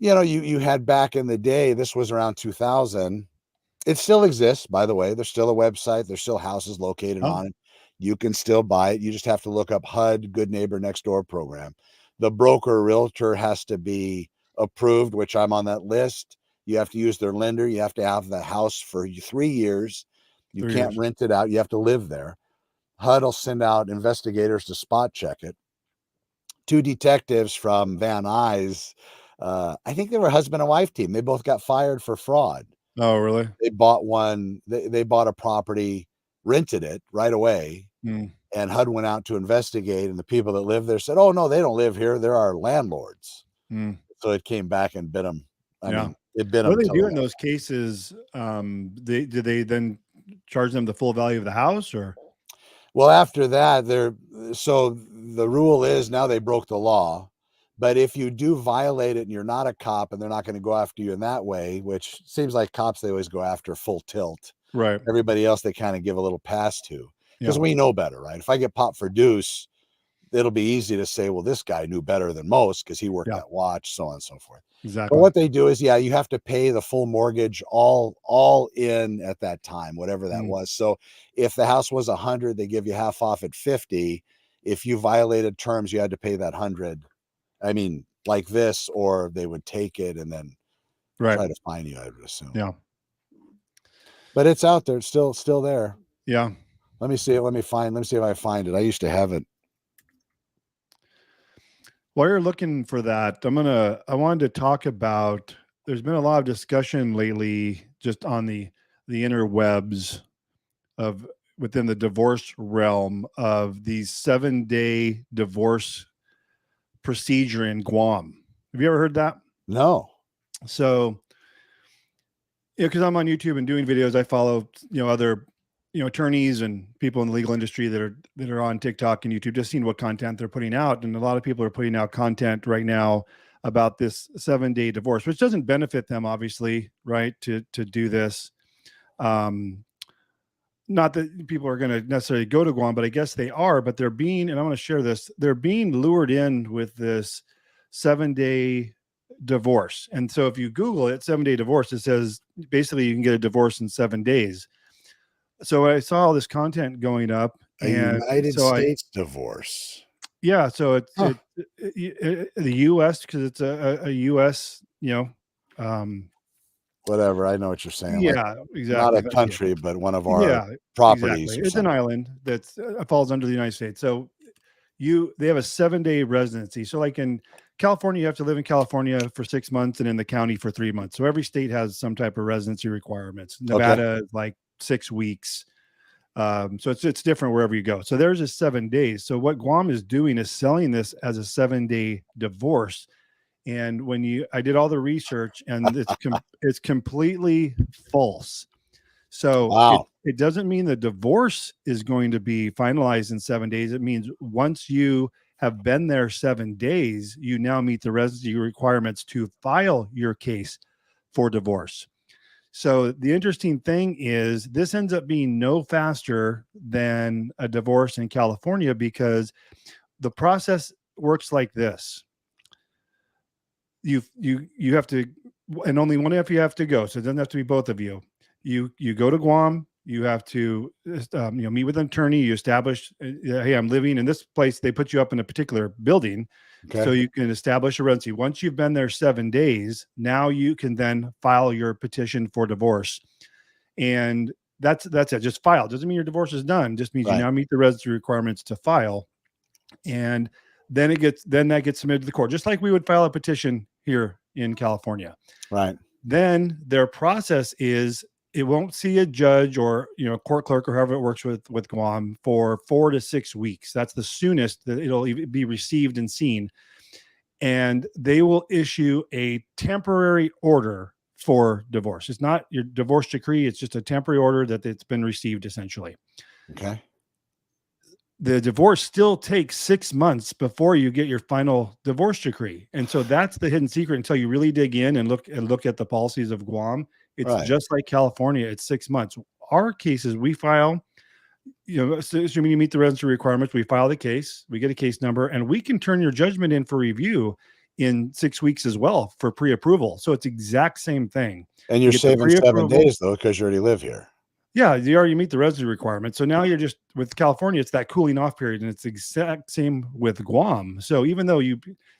Speaker 1: you had back in the day, this was around 2000. It still exists, by the way. There's still a website. There's still houses located on it. You can still buy it. You just have to look up HUD, Good Neighbor Next Door program. The broker realtor has to be approved, which I'm on that list. You have to use their lender. You have to have the house for 3 years. You can't rent it out. You have to live there. HUD will send out investigators to spot check it. 2 detectives from Van Nuys, I think they were a husband and wife team. They both got fired for fraud.
Speaker 2: Oh, really?
Speaker 1: They bought one. They bought a property, rented it right away, and HUD went out to investigate. And the people that live there said, "Oh no, they don't live here. They're our landlords." So it came back and bit them. I mean, it bit them.
Speaker 2: What do they do in those cases? Do they then charge them the full value of the house, or?
Speaker 1: Well, after that, so the rule is now they broke the law. But if you do violate it and you're not a cop and they're not going to go after you in that way, which seems like cops, they always go after full tilt.
Speaker 2: Right.
Speaker 1: Everybody else, they kind of give a little pass to because we know better, right? If I get popped for deuce, it'll be easy to say, well, this guy knew better than most because he worked
Speaker 2: Yeah,
Speaker 1: that watch, so on and so forth. But
Speaker 2: exactly.
Speaker 1: what they do is, yeah, you have to pay the full mortgage all in at that time, whatever that was. So if the house was 100, they give you half off at 50. If you violated terms, you had to pay that 100. I mean, like this, or they would take it and then
Speaker 2: Right.
Speaker 1: try to fine you, I would assume.
Speaker 2: Yeah.
Speaker 1: But it's out there. It's still there.
Speaker 2: Yeah.
Speaker 1: Let me see it. Let me see if I find it. I used to have it.
Speaker 2: While you're looking for that, I wanted to talk about, there's been a lot of discussion lately just on the interwebs of within the divorce realm of the 7-day divorce procedure in Guam. Have you ever heard that?
Speaker 1: No.
Speaker 2: So, because I'm on YouTube and doing videos, I follow, other, attorneys and people in the legal industry that are on TikTok and YouTube, just seeing what content they're putting out. And a lot of people are putting out content right now about this 7-day divorce, which doesn't benefit them, obviously, right? To do this. Not that people are going to necessarily go to Guam, but I guess they are, but they're being, and I want to share this, they're being lured in with this 7-day divorce. And so if you Google it, 7-day divorce, it says basically you can get a divorce in 7 days. So I saw all this content going up,
Speaker 1: A
Speaker 2: and
Speaker 1: United
Speaker 2: so
Speaker 1: States divorce.
Speaker 2: yeah, so it's
Speaker 1: Huh.
Speaker 2: the U.S. because it's a U.S.
Speaker 1: Whatever. I know what you're saying. Like,
Speaker 2: Yeah,
Speaker 1: not
Speaker 2: exactly.
Speaker 1: a country, but one of our
Speaker 2: Yeah,
Speaker 1: properties
Speaker 2: exactly.
Speaker 1: or
Speaker 2: It's an
Speaker 1: something.
Speaker 2: island that's falls under the United States. So they have a 7-day residency. So like in California, you have to live in California for 6 months and in the county for 3 months. So every state has some type of residency requirements.
Speaker 1: Okay.
Speaker 2: Nevada is like 6 weeks. So it's different wherever you go. So there's a 7 days. So what Guam is doing is selling this as a 7-day divorce. And I did all the research, and it's completely false. So
Speaker 1: Wow.
Speaker 2: it doesn't mean the divorce is going to be finalized in 7 days. It means once you have been there 7 days, you now meet the residency requirements to file your case for divorce. So the interesting thing is this ends up being no faster than a divorce in California because the process works like this. You have to, and only one of you have to go. So it doesn't have to be both of you. You go to Guam. You have to, meet with an attorney. You establish, hey, I'm living in this place. They put you up in a particular building, so
Speaker 1: Okay.
Speaker 2: you can establish a residency. Once you've been there 7 days, now you can then file your petition for divorce, and that's it. Just file. Doesn't mean your divorce is done. Just means you
Speaker 1: Right.
Speaker 2: now meet the residency requirements to file, and then that gets submitted to the court, just like we would file a petition here in California.
Speaker 1: Right.
Speaker 2: Then their process is it won't see a judge or court clerk or however it works with Guam for 4 to 6 weeks. That's the soonest that it'll be received and seen, and they will issue a temporary order for divorce. It's not your divorce decree; it's just a temporary order that it's been received essentially.
Speaker 1: Okay.
Speaker 2: The divorce still takes 6 months before you get your final divorce decree. And so that's the hidden secret until you really dig in and look at the policies of Guam. It's
Speaker 1: Right.
Speaker 2: just like California. It's 6 months. Our cases, we file, assuming you meet the residency requirements, we file the case, we get a case number, and we can turn your judgment in for review in 6 weeks as well for pre-approval. So it's exact same thing.
Speaker 1: And
Speaker 2: You
Speaker 1: you're
Speaker 2: get the
Speaker 1: saving 7
Speaker 2: pre-approval.
Speaker 1: days though, because you already live here.
Speaker 2: Yeah, you already meet the residency requirement. So now you're just with California, it's that cooling off period, and it's the exact same with Guam. So even though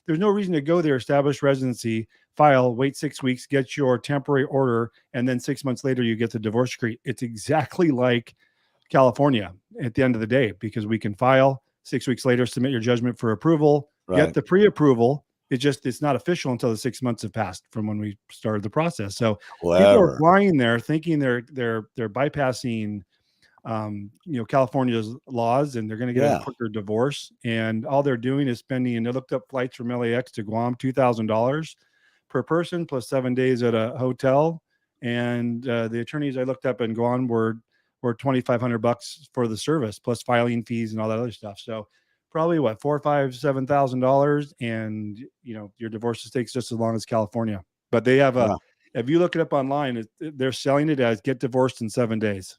Speaker 2: there's no reason to go there, establish residency, file, wait 6 weeks, get your temporary order, and then 6 months later you get the divorce decree. It's exactly like California at the end of the day, because we can file 6 weeks later, submit your judgment for approval,
Speaker 1: Right.
Speaker 2: get the pre-approval. It's not official until the 6 months have passed from when we started the process. So people are
Speaker 1: Clever.
Speaker 2: flying there thinking they're bypassing California's laws, and they're going to get a
Speaker 1: Yeah.
Speaker 2: quicker divorce. And all they're doing is spending, and they looked up flights from LAX to Guam, $2,000 per person plus 7 days at a hotel. And the attorneys I looked up in Guam were $2,500 for the service plus filing fees and all that other stuff. So probably what, $4,000, $5,000, $7,000, and your divorce takes just as long as California. But they have
Speaker 1: Yeah.
Speaker 2: if you look it up online, they're selling it as get divorced in 7 days.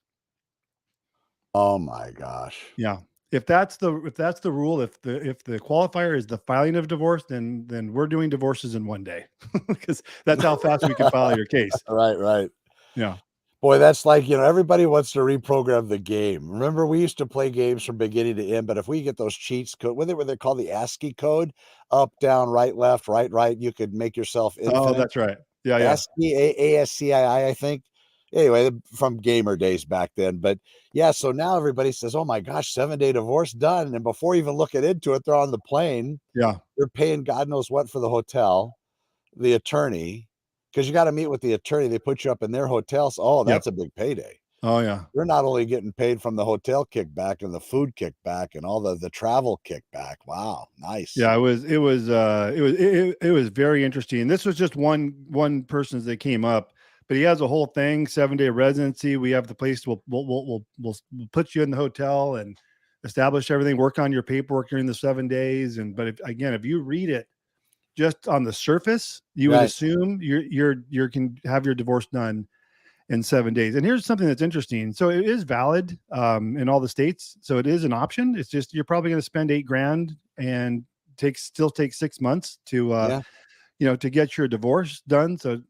Speaker 1: Oh my gosh.
Speaker 2: Yeah. if that's the rule, if the qualifier is the filing of divorce, then we're doing divorces in one day because that's how fast we can file your case.
Speaker 1: Right, right.
Speaker 2: Yeah.
Speaker 1: Boy, that's like, everybody wants to reprogram the game. Remember, we used to play games from beginning to end, but if we get those cheats code, what they call the ASCII code, up, down, right, left, right, right, you could make yourself
Speaker 2: Oh,
Speaker 1: infinite.
Speaker 2: that's right. Yeah, yeah.
Speaker 1: ASCII, ASCII, I think. Anyway, from gamer days back then. But yeah, so now everybody says, oh my gosh, 7-day divorce done. And before even looking into it, they're on the plane.
Speaker 2: Yeah.
Speaker 1: They're paying God knows what for the hotel, the attorney, because you got to meet with the attorney. They put you up in their hotels. Oh,
Speaker 2: Yep.
Speaker 1: that's a big payday.
Speaker 2: Oh, yeah.
Speaker 1: You're not only getting paid from the hotel kickback and the food kickback and all the travel kickback. Wow, nice.
Speaker 2: Yeah, it was very interesting. This was just one person that came up, but he has a whole thing, 7-day residency. We have the place. We'll put you in the hotel and establish everything, work on your paperwork during the 7 days. But if you read it just on the surface, you would
Speaker 1: Right.
Speaker 2: assume you can have your divorce done in 7 days. And here's something that's interesting. So it is valid in all the states. So it is an option. It's just, you're probably going to spend $8,000 and still take 6 months to,
Speaker 1: Yeah.
Speaker 2: to get your divorce done. So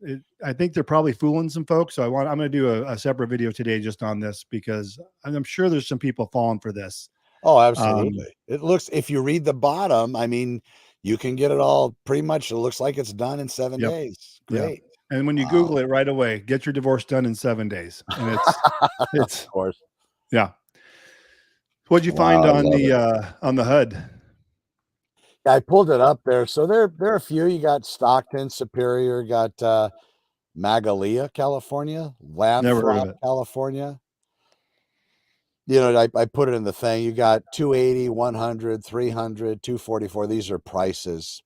Speaker 2: I think they're probably fooling some folks. So I'm going to do a separate video today just on this, because I'm sure there's some people falling for this.
Speaker 1: Oh, absolutely. It looks, if you read the bottom, I mean, you can get it all pretty much. It looks like it's done in 7
Speaker 2: Yep.
Speaker 1: days.
Speaker 2: Yeah.
Speaker 1: Great.
Speaker 2: And when you
Speaker 1: Wow.
Speaker 2: Google it right away, get your divorce done in 7 days. And it's,
Speaker 1: Of course.
Speaker 2: yeah. What'd you find
Speaker 1: Wow, I
Speaker 2: on
Speaker 1: love it.
Speaker 2: the HUD?
Speaker 1: I pulled it up there. So there are a few. You got Stockton, Superior, got Magalia, California,
Speaker 2: Never heard of
Speaker 1: Lathrop,
Speaker 2: it.
Speaker 1: California. I put it in the thing. You got 280, 100, 300, 244. These are prices.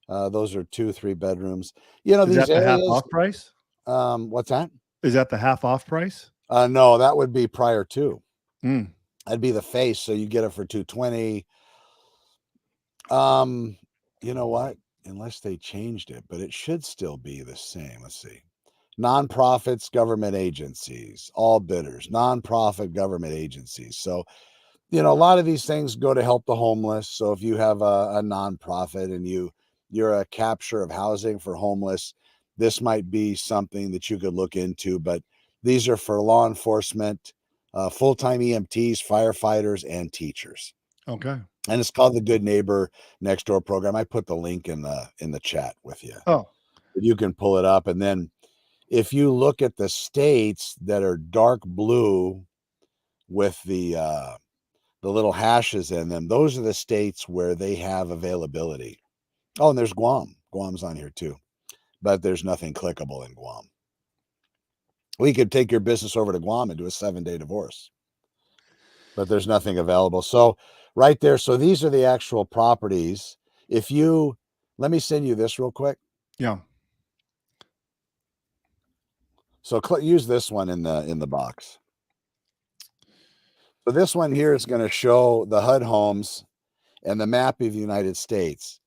Speaker 1: Those are 2-3 bedrooms.
Speaker 2: Is
Speaker 1: These
Speaker 2: that the half
Speaker 1: areas.
Speaker 2: off price?
Speaker 1: What's that?
Speaker 2: Is that the half off price?
Speaker 1: No, that would be prior to.
Speaker 2: Mm.
Speaker 1: That'd be the face. So you get it for 220. You know what? Unless they changed it, but it should still be the same. Let's see. Nonprofits, government agencies, all bidders, nonprofit government agencies. So, a lot of these things go to help the homeless. So if you have a nonprofit and you're a capture of housing for homeless, this might be something that you could look into. But these are for law enforcement, full-time EMTs, firefighters, and teachers.
Speaker 2: Okay.
Speaker 1: And it's called the Good Neighbor Next Door program. I put the link in the chat with you.
Speaker 2: Oh,
Speaker 1: You can pull it up, and then if you look at the states that are dark blue with the little hashes in them, those are the states where they have availability. Oh, and there's Guam. Guam's on here too, but there's nothing clickable in Guam. We could take your business over to Guam and do a 7-day divorce, but there's nothing available. So right there. So these are the actual properties. Let me send you this real quick.
Speaker 2: yeah.
Speaker 1: So use this one in the box. So this one here is going to show the HUD homes and the map of the United States.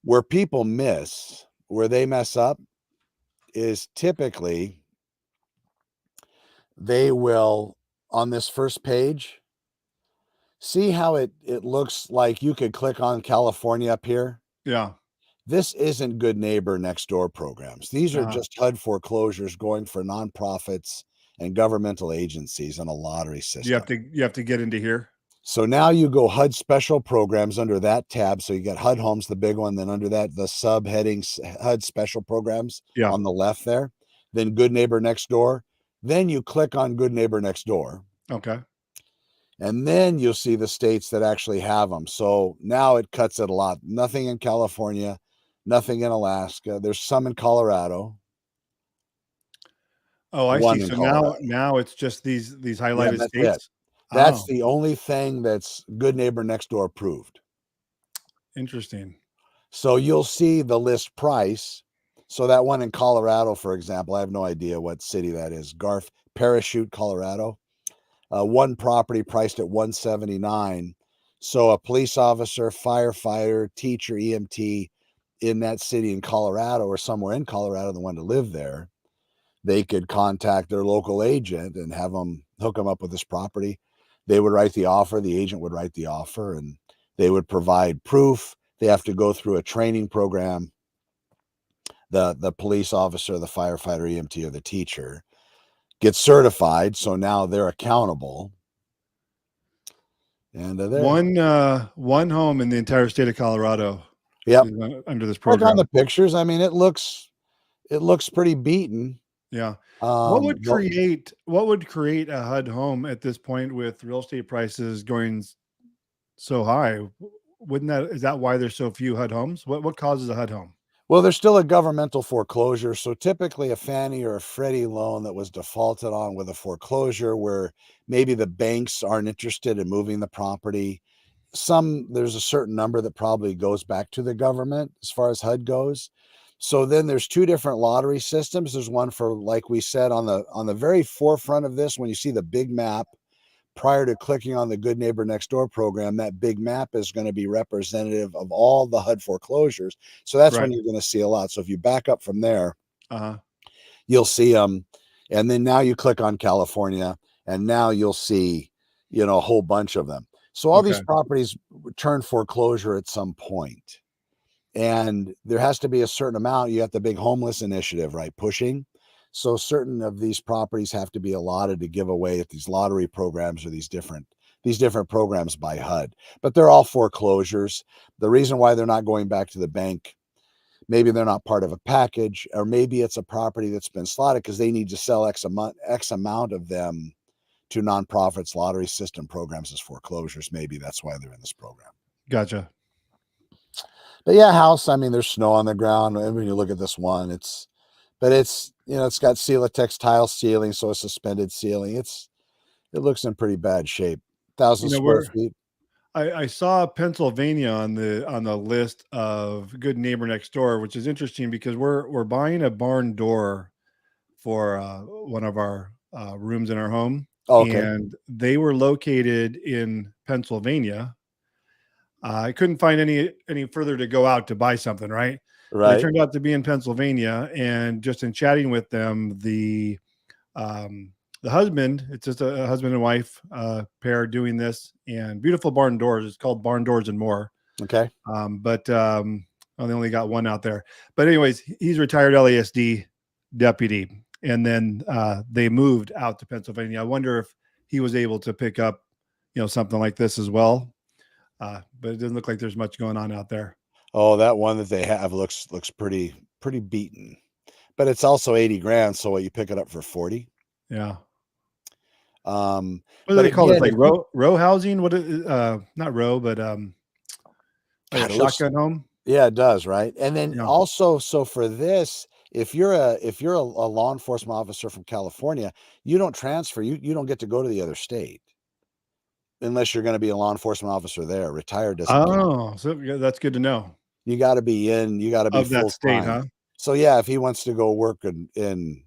Speaker 1: Where people where they mess up is typically they will, on this first page, see how it looks like you could click on California up here.
Speaker 2: Yeah.
Speaker 1: This isn't Good Neighbor Next Door programs. These are just HUD foreclosures going for nonprofits and governmental agencies on a lottery system.
Speaker 2: You have to get into here.
Speaker 1: So now you go HUD special programs under that tab. So you got HUD homes, the big one. Then under that, the subheadings, HUD special programs on the left there. Then Good Neighbor Next Door. Then you click on Good Neighbor Next Door.
Speaker 2: Okay.
Speaker 1: And then you'll see the states that actually have them. So now it cuts it a lot. Nothing in California, nothing in Alaska. There's some in Colorado.
Speaker 2: Oh, I see. So now it's just these highlighted states.
Speaker 1: That's the only thing that's Good Neighbor Next Door approved.
Speaker 2: Interesting.
Speaker 1: So you'll see the list price. So that one in Colorado, for example, I have no idea what city that is. Parachute, Colorado. One property priced at $179. So a police officer, firefighter, teacher, EMT in that city in Colorado or somewhere in Colorado that wanted to live there, they could contact their local agent and have them hook them up with this property. They would write the offer, the agent would write the offer, and they would provide proof. They have to go through a training program. The police officer, the firefighter, EMT, or the teacher gets certified, so now they're accountable. And
Speaker 2: one home in the entire state of Colorado
Speaker 1: yep,
Speaker 2: is under this
Speaker 1: look on
Speaker 2: program.
Speaker 1: the pictures. I mean, it looks pretty beaten.
Speaker 2: Yeah.
Speaker 1: Um,
Speaker 2: What would create a HUD home at this point with real estate prices going so high? Is that why there's so few HUD homes? What causes a HUD home?
Speaker 1: Well, there's still a governmental foreclosure. So typically a Fannie or a Freddie loan that was defaulted on with a foreclosure where maybe the banks aren't interested in moving the property. There's a certain number that probably goes back to the government as far as HUD goes. So then there's two different lottery systems. There's one for, like we said, on the very forefront of this, when you see the big map, prior to clicking on the Good Neighbor Next Door program, that big map is going to be representative of all the HUD foreclosures. So that's when
Speaker 2: Right.
Speaker 1: you're going to see a lot. So if you back up from there,
Speaker 2: Uh-huh.
Speaker 1: you'll see them. And then now you click on California, and now you'll see, a whole bunch of them. So all these
Speaker 2: Okay.
Speaker 1: properties turn foreclosure at some point. And there has to be a certain amount. You have the big homeless initiative, right, pushing. So certain of these properties have to be allotted to give away at these lottery programs or these different programs by HUD. But they're all foreclosures. The reason why they're not going back to the bank, maybe they're not part of a package, or maybe it's a property that's been slotted because they need to sell X amount of them to nonprofits, lottery system programs as foreclosures. Maybe that's why they're in this program.
Speaker 2: Gotcha.
Speaker 1: But yeah, house, I mean, there's snow on the ground. And when you look at this one, it's got Celotex tile ceiling, so a suspended ceiling. It looks in pretty bad shape. 1,000 square feet.
Speaker 2: I saw Pennsylvania on the list of Good Neighbor Next Door, which is interesting because we're buying a barn door for one of our rooms in our home.
Speaker 1: Oh, okay.
Speaker 2: And they were located in Pennsylvania. I couldn't find any further to go out to buy something, right? But they turned out to be in Pennsylvania, and just in chatting with them, the husband, it's just a husband and wife pair doing this, and beautiful barn doors. It's called Barn Doors and More.
Speaker 1: Okay.
Speaker 2: They only got one out there. But anyways, he's retired LASD deputy, and then they moved out to Pennsylvania. I wonder if he was able to pick up, something like this as well. But it doesn't look like there's much going on out there.
Speaker 1: Oh, that one that they have looks pretty beaten, but it's also 80 grand. So what, you pick it up for 40?
Speaker 2: Yeah.
Speaker 1: What
Speaker 2: do they call it? Like row housing? What is not row, but shotgun home?
Speaker 1: Yeah, it does, right? And then also, so for this, if you're a law enforcement officer from California, you don't transfer. You don't get to go to the other state unless you're going to be a law enforcement officer there. Retired doesn't count.
Speaker 2: Oh, so that's good to know.
Speaker 1: You got to be
Speaker 2: that state, huh?
Speaker 1: So yeah, if he wants to go work in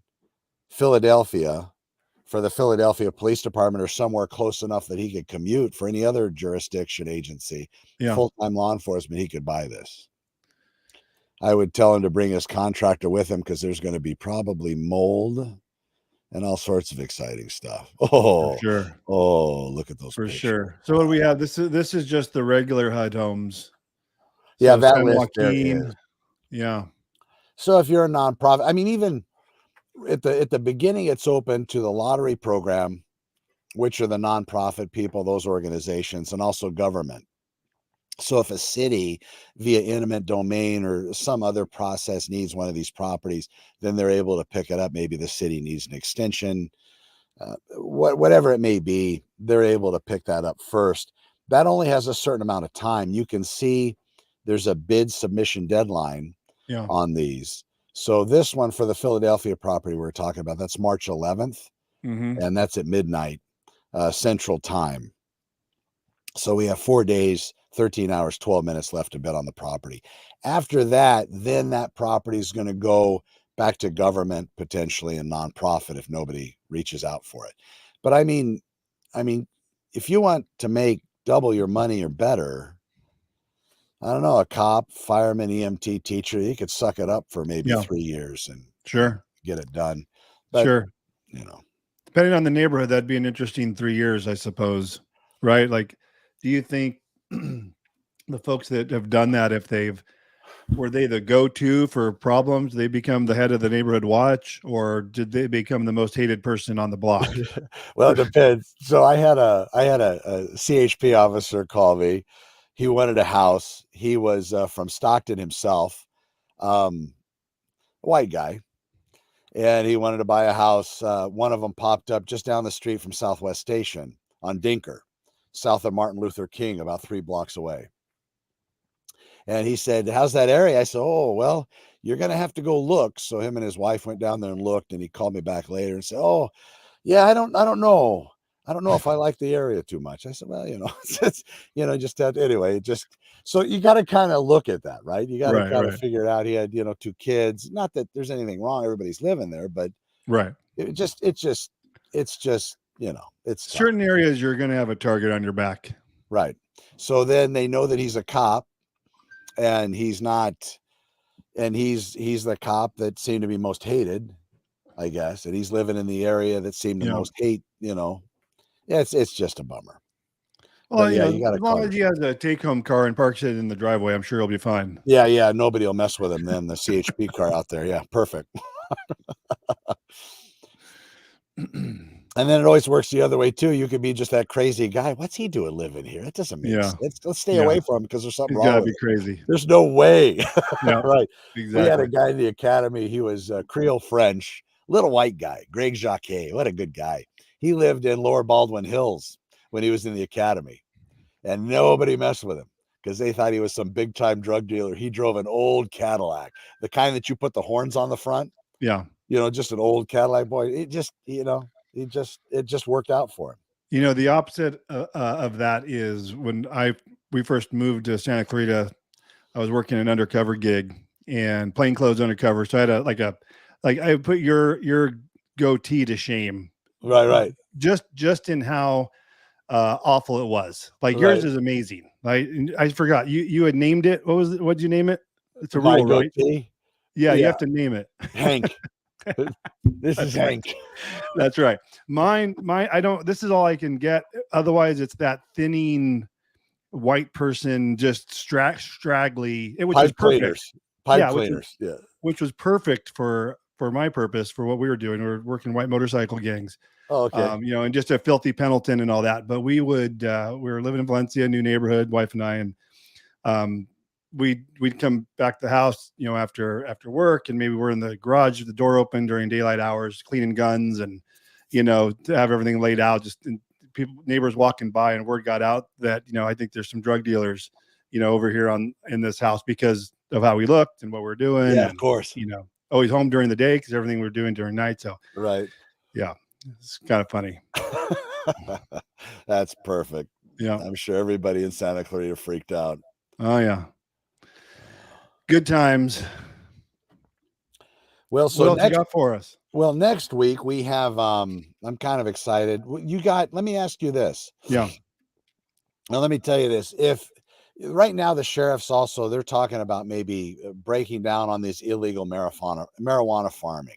Speaker 1: Philadelphia for the Philadelphia Police Department or somewhere close enough that he could commute for any other jurisdiction agency, full-time law enforcement, he could buy this. I would tell him to bring his contractor with him because there's going to be probably mold and all sorts of exciting stuff. Oh,
Speaker 2: for sure.
Speaker 1: Oh, look at those.
Speaker 2: For sure. So what do we have? This is just the regular HUD homes.
Speaker 1: Yeah, so that list there is.
Speaker 2: Yeah.
Speaker 1: So if you're a nonprofit, I mean, even at the beginning, it's open to the lottery program, which are the nonprofit people, those organizations, and also government. So if a city via eminent domain or some other process needs one of these properties, then they're able to pick it up. Maybe the city needs an extension, whatever it may be, they're able to pick that up first. That only has a certain amount of time. You can see there's a bid submission deadline on these. So this one for the Philadelphia property we're talking about, that's March 11th, and that's at midnight Central Time. So we have 4 days, 13 hours, 12 minutes left to bid on the property. After that, then that property is going to go back to government, potentially, and nonprofit if nobody reaches out for it. But I mean, if you want to make double your money or better, I don't know, a cop, fireman, EMT, teacher, you could suck it up for maybe 3 years and get it done. But,
Speaker 2: depending on the neighborhood, that'd be an interesting 3 years, I suppose. Right. Like, do you think the folks that have done that, if were they the go-to for problems? They become the head of the neighborhood watch, or did they become the most hated person on the block?
Speaker 1: Well, it depends. So I had a CHP officer call me. He wanted a house. He was from Stockton himself, um, white guy, and he wanted to buy a house. One of them popped up just down the street from Southwest Station on Dinker, south of Martin Luther King, about 3 blocks away. And he said, "How's that area?" I said, "Oh, well, you're going to have to go look." So him and his wife went down there and looked, and he called me back later and said, "Oh, yeah, I don't know. I don't know if I like the area too much." I said, "Well, it's just that anyway, just so you got to kind of look at that, right? You got to
Speaker 2: Right.
Speaker 1: kind of
Speaker 2: Right.
Speaker 1: figure it out. He had, 2 kids. Not that there's anything wrong. Everybody's living there, but
Speaker 2: Right.
Speaker 1: it's just, it's tough.
Speaker 2: Certain areas you're going to have a target on your back.
Speaker 1: Right. So then they know that he's a cop and he's not, and he's the cop that seemed to be most hated, I guess. And he's living in the area that seemed to
Speaker 2: Yeah.
Speaker 1: most hate. Yeah, it's just a bummer.
Speaker 2: Well,
Speaker 1: But yeah, you got to
Speaker 2: as long
Speaker 1: call
Speaker 2: as
Speaker 1: your
Speaker 2: he has a take-home car and parks it in the driveway, I'm sure he'll be fine.
Speaker 1: Yeah, nobody will mess with him then. The CHP car out there. Yeah, perfect. And then it always works the other way too. You could be just that crazy guy. What's he doing living here? It doesn't make
Speaker 2: Yeah.
Speaker 1: sense. Let's stay
Speaker 2: Yeah.
Speaker 1: away from him because there's something
Speaker 2: He's got
Speaker 1: wrong
Speaker 2: to
Speaker 1: with
Speaker 2: be
Speaker 1: it.
Speaker 2: crazy.
Speaker 1: There's no way.
Speaker 2: Yeah.
Speaker 1: Right. We had a
Speaker 2: Exactly.
Speaker 1: guy in the academy. He was Creole French, little white guy, Greg Jacquet. What a good guy. He lived in Lower Baldwin Hills when he was in the academy, and nobody messed with him because they thought he was some big time drug dealer. He drove an old Cadillac, the kind that you put the horns on the front.
Speaker 2: Yeah.
Speaker 1: Just an old Cadillac. Boy, it just worked out for him.
Speaker 2: The opposite of that is when we first moved to Santa Clarita. I was working an undercover gig and plainclothes undercover. So I had I put your goatee to shame.
Speaker 1: Right.
Speaker 2: Just in how awful it was. Like
Speaker 1: Right.
Speaker 2: yours is amazing. I forgot you had named it. What did you name it? It's a
Speaker 1: My
Speaker 2: rule, right?
Speaker 1: goatee.
Speaker 2: Yeah, you
Speaker 1: Yeah.
Speaker 2: have to name it.
Speaker 1: Hank. This is
Speaker 2: right.
Speaker 1: Hank.
Speaker 2: That's right. Mine, I don't, this is all I can get. Otherwise, it's that thinning white person, just straggly, which is
Speaker 1: Pipe
Speaker 2: perfect.
Speaker 1: cleaners. Pipe
Speaker 2: Yeah,
Speaker 1: cleaners.
Speaker 2: which was perfect for my purpose, for what we were doing. We were working white motorcycle gangs.
Speaker 1: Oh, okay.
Speaker 2: And just a filthy Pendleton and all that. But we were living in Valencia, new neighborhood, wife and I, and we'd come back to the house, after work, and maybe we're in the garage with the door open during daylight hours, cleaning guns, and to have everything laid out. Just neighbors walking by, and word got out that I think there's some drug dealers, over here in this house because of how we looked and what we're doing.
Speaker 1: Yeah,
Speaker 2: and,
Speaker 1: of course.
Speaker 2: Always home during the day because everything we're doing during night. So
Speaker 1: right.
Speaker 2: Yeah, it's kind of funny.
Speaker 1: That's perfect.
Speaker 2: Yeah,
Speaker 1: I'm sure everybody in Santa Clarita freaked out.
Speaker 2: Oh yeah. Good times.
Speaker 1: Well, so
Speaker 2: what else you got for us?
Speaker 1: Well, next week we have I'm kind of excited. Let me ask you this.
Speaker 2: Yeah.
Speaker 1: Now let me tell you this. If right now the sheriffs they're talking about maybe breaking down on this illegal marijuana farming.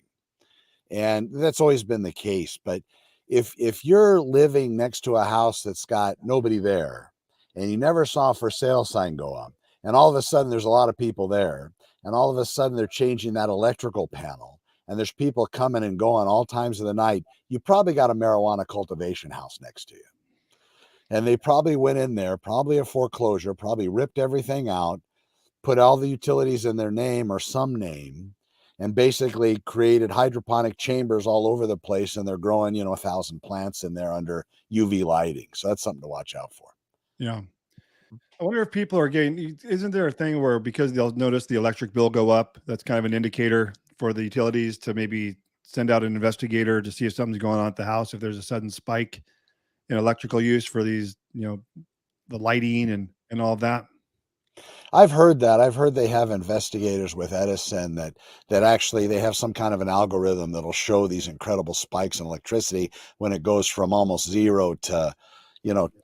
Speaker 1: And that's always been the case, but if you're living next to a house that's got nobody there and you never saw a for sale sign go up, and all of a sudden there's a lot of people there, and all of a sudden they're changing that electrical panel, and there's people coming and going all times of the night, you probably got a marijuana cultivation house next to you. And they probably went in there, probably a foreclosure, probably ripped everything out, put all the utilities in their name or some name, and basically created hydroponic chambers all over the place. And they're growing, 1,000 plants in there under UV lighting. So that's something to watch out for.
Speaker 2: Yeah. I wonder if people are isn't there a thing where because they'll notice the electric bill go up, that's kind of an indicator for the utilities to maybe send out an investigator to see if something's going on at the house, if there's a sudden spike in electrical use for these, the lighting and all of that?
Speaker 1: I've heard that. I've heard they have investigators with Edison that actually they have some kind of an algorithm that'll show these incredible spikes in electricity when it goes from almost zero to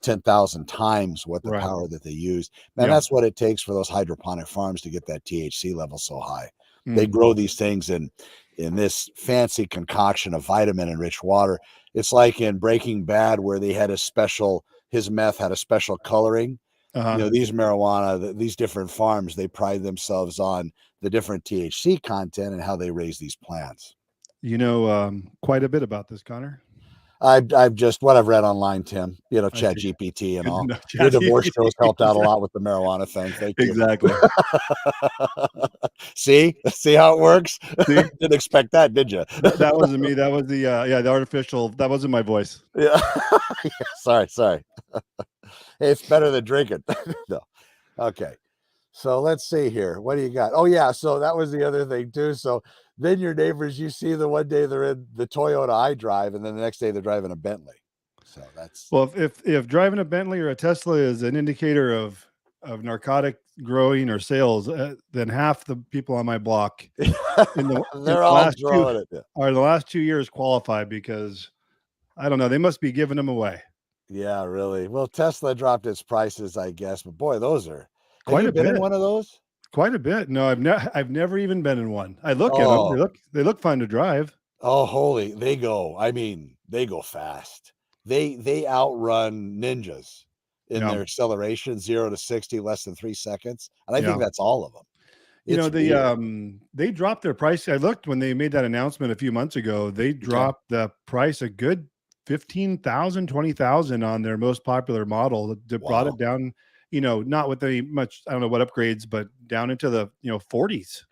Speaker 1: 10,000 times what the power that they use. And that's what it takes for those hydroponic farms to get that THC level so high. They grow these things in this fancy concoction of vitamin enriched water. It's like in Breaking Bad where they had a special his meth had a special coloring.
Speaker 2: Uh-huh.
Speaker 1: These marijuana, these different farms, they pride themselves on the different THC content and how they raise these plants.
Speaker 2: Quite a bit about this, Connor.
Speaker 1: I've just what I've read online, Tim.
Speaker 2: I
Speaker 1: Chat
Speaker 2: see.
Speaker 1: GPT and
Speaker 2: Good to
Speaker 1: all.
Speaker 2: know.
Speaker 1: Your divorce shows helped out a
Speaker 2: Exactly.
Speaker 1: lot with the marijuana thing. Thank you.
Speaker 2: Exactly.
Speaker 1: See how it works.
Speaker 2: See,
Speaker 1: Didn't expect that, did you?
Speaker 2: that wasn't me. That was the artificial. That wasn't my voice.
Speaker 1: Yeah. Sorry. Hey, it's better than drinking. No. Okay. So let's see here. What do you got? Oh yeah. So that was the other thing too. So then your neighbors, you see the one day they're in the Toyota iDrive, and then the next day they're driving a Bentley. So that's
Speaker 2: Well, if driving a Bentley or a Tesla is an indicator of narcotic growing or sales, then half the people on my block
Speaker 1: they're all throwing it.
Speaker 2: The last 2 years qualify because I don't know, they must be giving them away.
Speaker 1: Yeah, really. Well, Tesla dropped its prices, I guess, but boy, those are. Have
Speaker 2: Quite
Speaker 1: you
Speaker 2: a
Speaker 1: been in
Speaker 2: bit.
Speaker 1: one of those?
Speaker 2: Quite a bit. No, I've never even been in one. I look at them.
Speaker 1: Oh,
Speaker 2: They look fun to drive.
Speaker 1: oh, holy! They go. I mean, they go fast. They outrun ninjas in
Speaker 2: Yeah.
Speaker 1: their acceleration, 0 to 60 less than 3 seconds, and I think
Speaker 2: Yeah.
Speaker 1: that's all of them. It's weird.
Speaker 2: They dropped their price. I looked when they made that announcement a few months ago. They dropped the price a good 15,000, 20,000 on their most popular model. That brought
Speaker 1: Wow.
Speaker 2: it down, not with any much, I don't know what upgrades, but down into the 40s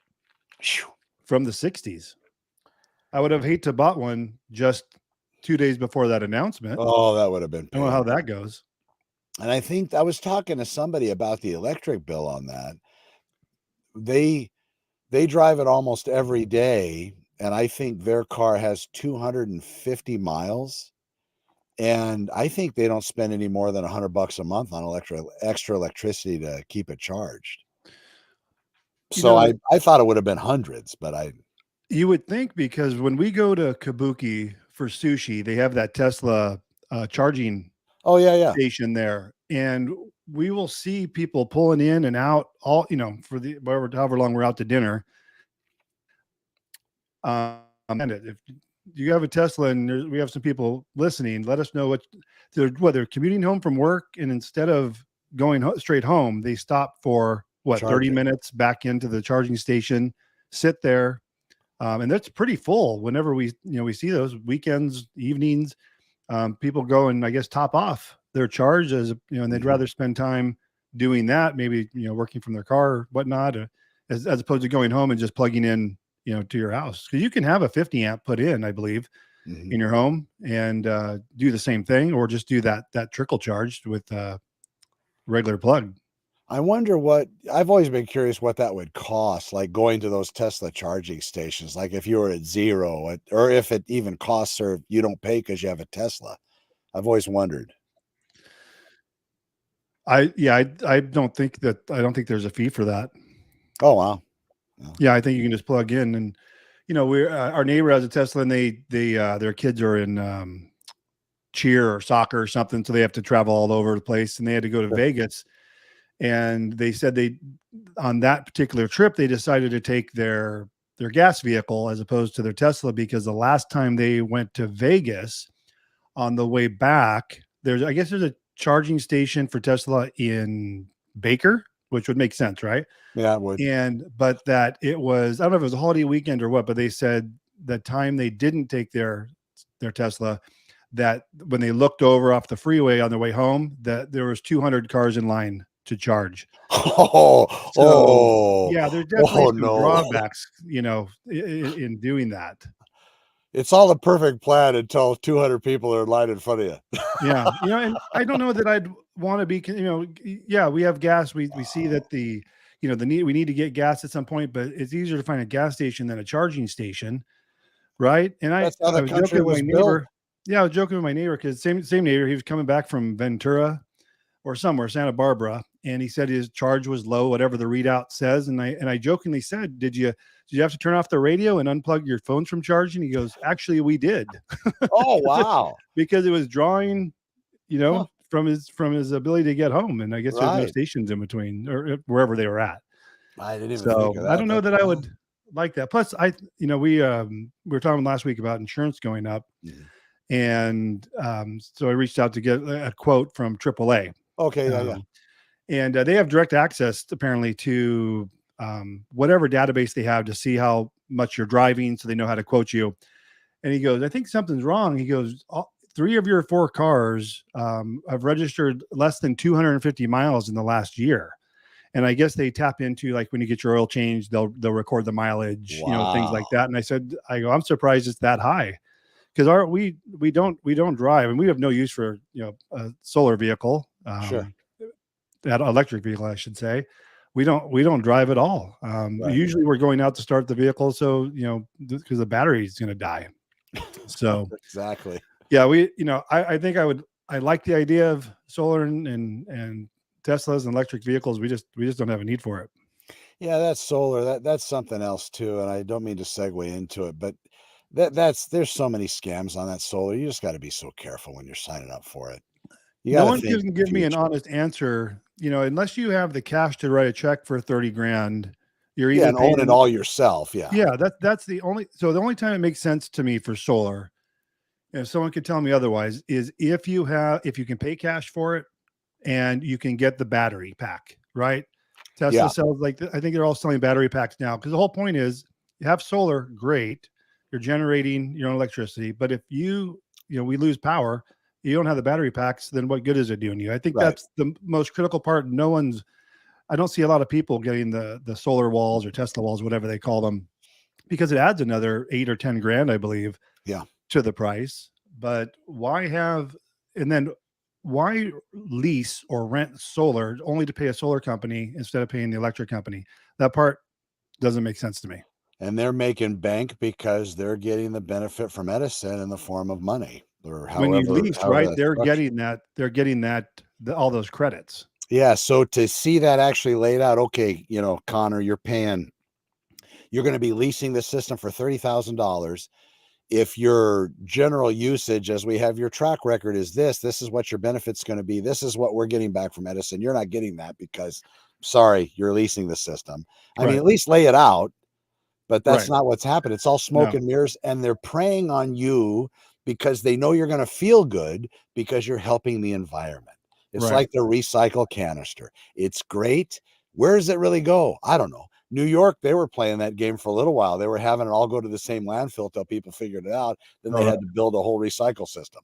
Speaker 1: Phew.
Speaker 2: from the 60s. I would have hate to bought one just 2 days before that announcement.
Speaker 1: Oh, that would have been
Speaker 2: I don't know how
Speaker 1: painful.
Speaker 2: that goes.
Speaker 1: And I think I was talking to somebody about the electric bill on that. They drive it almost every day, and I think their car has 250 miles, and I think they don't spend any more than $100 a month on extra electricity to keep it charged. So I thought it would have been hundreds, but
Speaker 2: You would think, because when we go to Kabuki for sushi, they have that Tesla charging
Speaker 1: oh yeah.
Speaker 2: station there, and we will see people pulling in and out all for the however long we're out to dinner. And if you have a Tesla and we have some people listening, let us know what they're commuting home from work, and instead of going straight home, they stop for 30 minutes back into the charging station, sit there, and that's pretty full. Whenever we see those weekends, evenings, people go and I guess top off their charge and they'd rather spend time doing that, maybe working from their car or whatnot, as opposed to going home and just plugging in to your house, because you can have a 50 amp put in, I believe, in your home and do the same thing, or just do that trickle charge with regular plug.
Speaker 1: I wonder what I've always been curious what that would cost, like going to those Tesla charging stations, like if you were at zero, or if it even costs, or you don't pay because you have a Tesla. I've always wondered.
Speaker 2: I don't think there's a fee for that.
Speaker 1: Oh wow.
Speaker 2: Yeah, I think you can just plug in, and we're our neighbor has a Tesla, and they their kids are in cheer or soccer or something, so they have to travel all over the place, and they had to go to Vegas, and they said on that particular trip they decided to take their gas vehicle as opposed to their Tesla, because the last time they went to Vegas, on the way back, there's a charging station for Tesla in Baker, which would make sense, right?
Speaker 1: Yeah, it would.
Speaker 2: But that it was, I don't know if it was a holiday weekend or what, but they said the time they didn't take their Tesla, that when they looked over off the freeway on their way home, that there was 200 cars in line to charge. Yeah, there's definitely some drawbacks, in doing that.
Speaker 1: It's all a perfect plan until 200 people are in line in front of you.
Speaker 2: Yeah, and I don't know that I'd want to be, yeah, we have gas. We see that we need to get gas at some point, but it's easier to find a gas station than a charging station, right? And
Speaker 1: That's how
Speaker 2: I
Speaker 1: the
Speaker 2: was
Speaker 1: country
Speaker 2: joking with
Speaker 1: was
Speaker 2: my
Speaker 1: built.
Speaker 2: neighbor. Yeah, I was joking with my neighbor, because same neighbor. He was coming back from Ventura or somewhere, Santa Barbara, and he said his charge was low, whatever the readout says. And I jokingly said, did you have to turn off the radio and unplug your phones from charging? He goes, actually, we did.
Speaker 1: Oh wow.
Speaker 2: Because it was drawing, from his ability to get home, and I guess there's no stations in between or wherever they were at.
Speaker 1: I didn't even think of that.
Speaker 2: I don't know that I would like that. Plus, we were talking last week about insurance going up, And so I reached out to get a quote from AAA.
Speaker 1: Okay, yeah.
Speaker 2: And they have direct access apparently to whatever database they have to see how much you're driving, so they know how to quote you. And he goes, I think something's wrong. He goes, 3 of your 4 cars have registered less than 250 miles in the last year. And I guess they tap into, like, when you get your oil change, they'll record the mileage, things like that. And I go, I'm surprised it's that high, because we don't drive, and we have no use for a solar vehicle,
Speaker 1: Sure.
Speaker 2: that electric vehicle, I should say. We don't drive at all.
Speaker 1: Right.
Speaker 2: Usually we're going out to start the vehicle, so because the battery is going to die. So
Speaker 1: exactly.
Speaker 2: Yeah, I think I like the idea of solar and Teslas and electric vehicles. We just don't have a need for it.
Speaker 1: Yeah, that's solar. That's something else too. And I don't mean to segue into it, but there's so many scams on that solar. You just got to be so careful when you're signing up for it. You
Speaker 2: No
Speaker 1: got
Speaker 2: one
Speaker 1: to think
Speaker 2: can give me an
Speaker 1: future.
Speaker 2: honest answer, unless you have the cash to write a check for 30 grand. You're
Speaker 1: Yeah,
Speaker 2: either
Speaker 1: and own it
Speaker 2: paying,
Speaker 1: all yourself. Yeah.
Speaker 2: yeah, that's the only time it makes sense to me for solar, if someone could tell me otherwise, is if you can pay cash for it and you can get the battery pack, right? Tesla
Speaker 1: Yeah.
Speaker 2: sells, I think they're all selling battery packs now, because the whole point is you have solar, great, you're generating your own electricity, but if we lose power, you don't have the battery packs, then what good is it doing you? I think
Speaker 1: Right.
Speaker 2: that's the most critical part. I don't see a lot of people getting the solar walls or Tesla walls, whatever they call them, because it adds another 8 or 10 grand, I believe, to the price. But why lease or rent solar only to pay a solar company instead of paying the electric company? That part doesn't make sense to me.
Speaker 1: And they're making bank because they're getting the benefit from Edison in the form of money, or
Speaker 2: When you
Speaker 1: however
Speaker 2: lease, right,
Speaker 1: that's
Speaker 2: they're
Speaker 1: structured.
Speaker 2: getting that all those credits.
Speaker 1: Yeah, so to see that actually laid out, okay, Connor, you're going to be leasing the system for $30,000. If your general usage, as we have your track record, is this is what your benefit's going to be. This is what we're getting back from Edison. You're not getting that because, sorry, you're leasing the system. I mean,
Speaker 2: Right.
Speaker 1: at least lay it out, but that's
Speaker 2: Right.
Speaker 1: not what's happened. It's all smoke
Speaker 2: No.
Speaker 1: and mirrors, and they're preying on you because they know you're going to feel good because you're helping the environment. It's
Speaker 2: Right.
Speaker 1: like the recycle canister. It's great. Where does it really go? I don't know. New York, they were playing that game for a little while. They were having it all go to the same landfill till people figured it out. Then they
Speaker 2: All right.
Speaker 1: had to build a whole recycle system.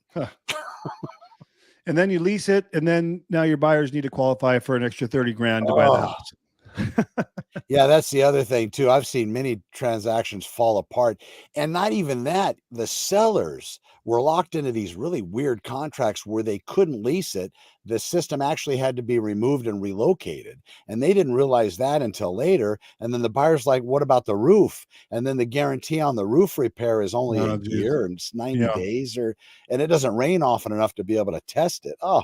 Speaker 2: And then you lease it, and then now your buyers need to qualify for an extra 30 grand to buy the house.
Speaker 1: Yeah, that's the other thing too. I've seen many transactions fall apart, and not even that. The sellers were locked into these really weird contracts where they couldn't lease it. The system actually had to be removed and relocated, and they didn't realize that until later. And then the buyer's like, "What about the roof?" And then the guarantee on the roof repair is only a
Speaker 2: Oh, geez.
Speaker 1: year and it's 90
Speaker 2: Yeah.
Speaker 1: days, and it doesn't rain often enough to be able to test it. Oh,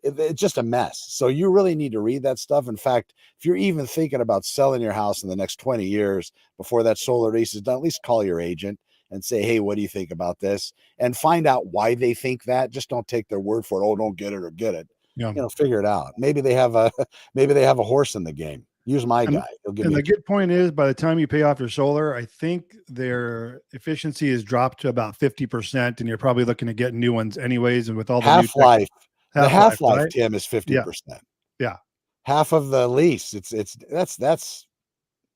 Speaker 1: it's just a mess. So you really need to read that stuff. In fact, if you're even thinking about selling your house in the next 20 years before that solar lease is done, at least call your agent and say, hey, what do you think about this? And find out why they think that. Just don't take their word for it. Oh, don't get it or get it.
Speaker 2: Yeah.
Speaker 1: Figure it out. Maybe they have a horse in the game. Use my guy. He'll give
Speaker 2: And
Speaker 1: me
Speaker 2: the good point is, by the time you pay off your solar, I think their efficiency is dropped to about 50%, and you're probably looking to get new ones anyways. And with all the new
Speaker 1: half-life. The half-life,
Speaker 2: right?
Speaker 1: Tim, is 50%.
Speaker 2: Yeah.
Speaker 1: Half of the lease. That's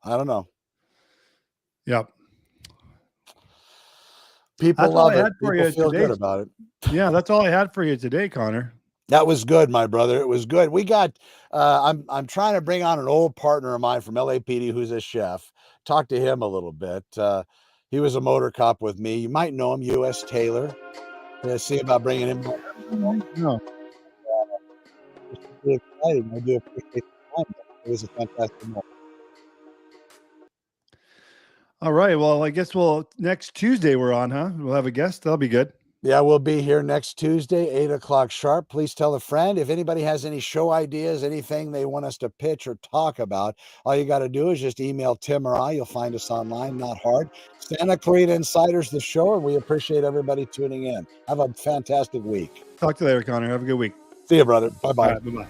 Speaker 1: I don't know.
Speaker 2: Yep.
Speaker 1: People
Speaker 2: That's all
Speaker 1: love
Speaker 2: I
Speaker 1: it.
Speaker 2: had for
Speaker 1: People
Speaker 2: you
Speaker 1: feel
Speaker 2: today.
Speaker 1: good about it.
Speaker 2: Yeah, that's all I had for you today, Connor.
Speaker 1: That was good, my brother. It was good. We got I'm trying to bring on an old partner of mine from LAPD who's a chef. Talk to him a little bit. He was a motor cop with me. You might know him, US Taylor. See about bringing him on.
Speaker 2: No.
Speaker 1: It's really exciting. I do appreciate the time. It was a fantastic moment.
Speaker 2: All right. Well, I guess next Tuesday we're on, huh? We'll have a guest. That'll be good.
Speaker 1: Yeah, we'll be here next Tuesday, 8:00 sharp. Please tell a friend. If anybody has any show ideas, anything they want us to pitch or talk about, all you got to do is just email Tim or I. You'll find us online, not hard. Santa Clarita Insiders, the show, and we appreciate everybody tuning in. Have a fantastic week.
Speaker 2: Talk to you later, Connor. Have a good week.
Speaker 1: See you, brother. Bye-bye.
Speaker 2: Bye-bye.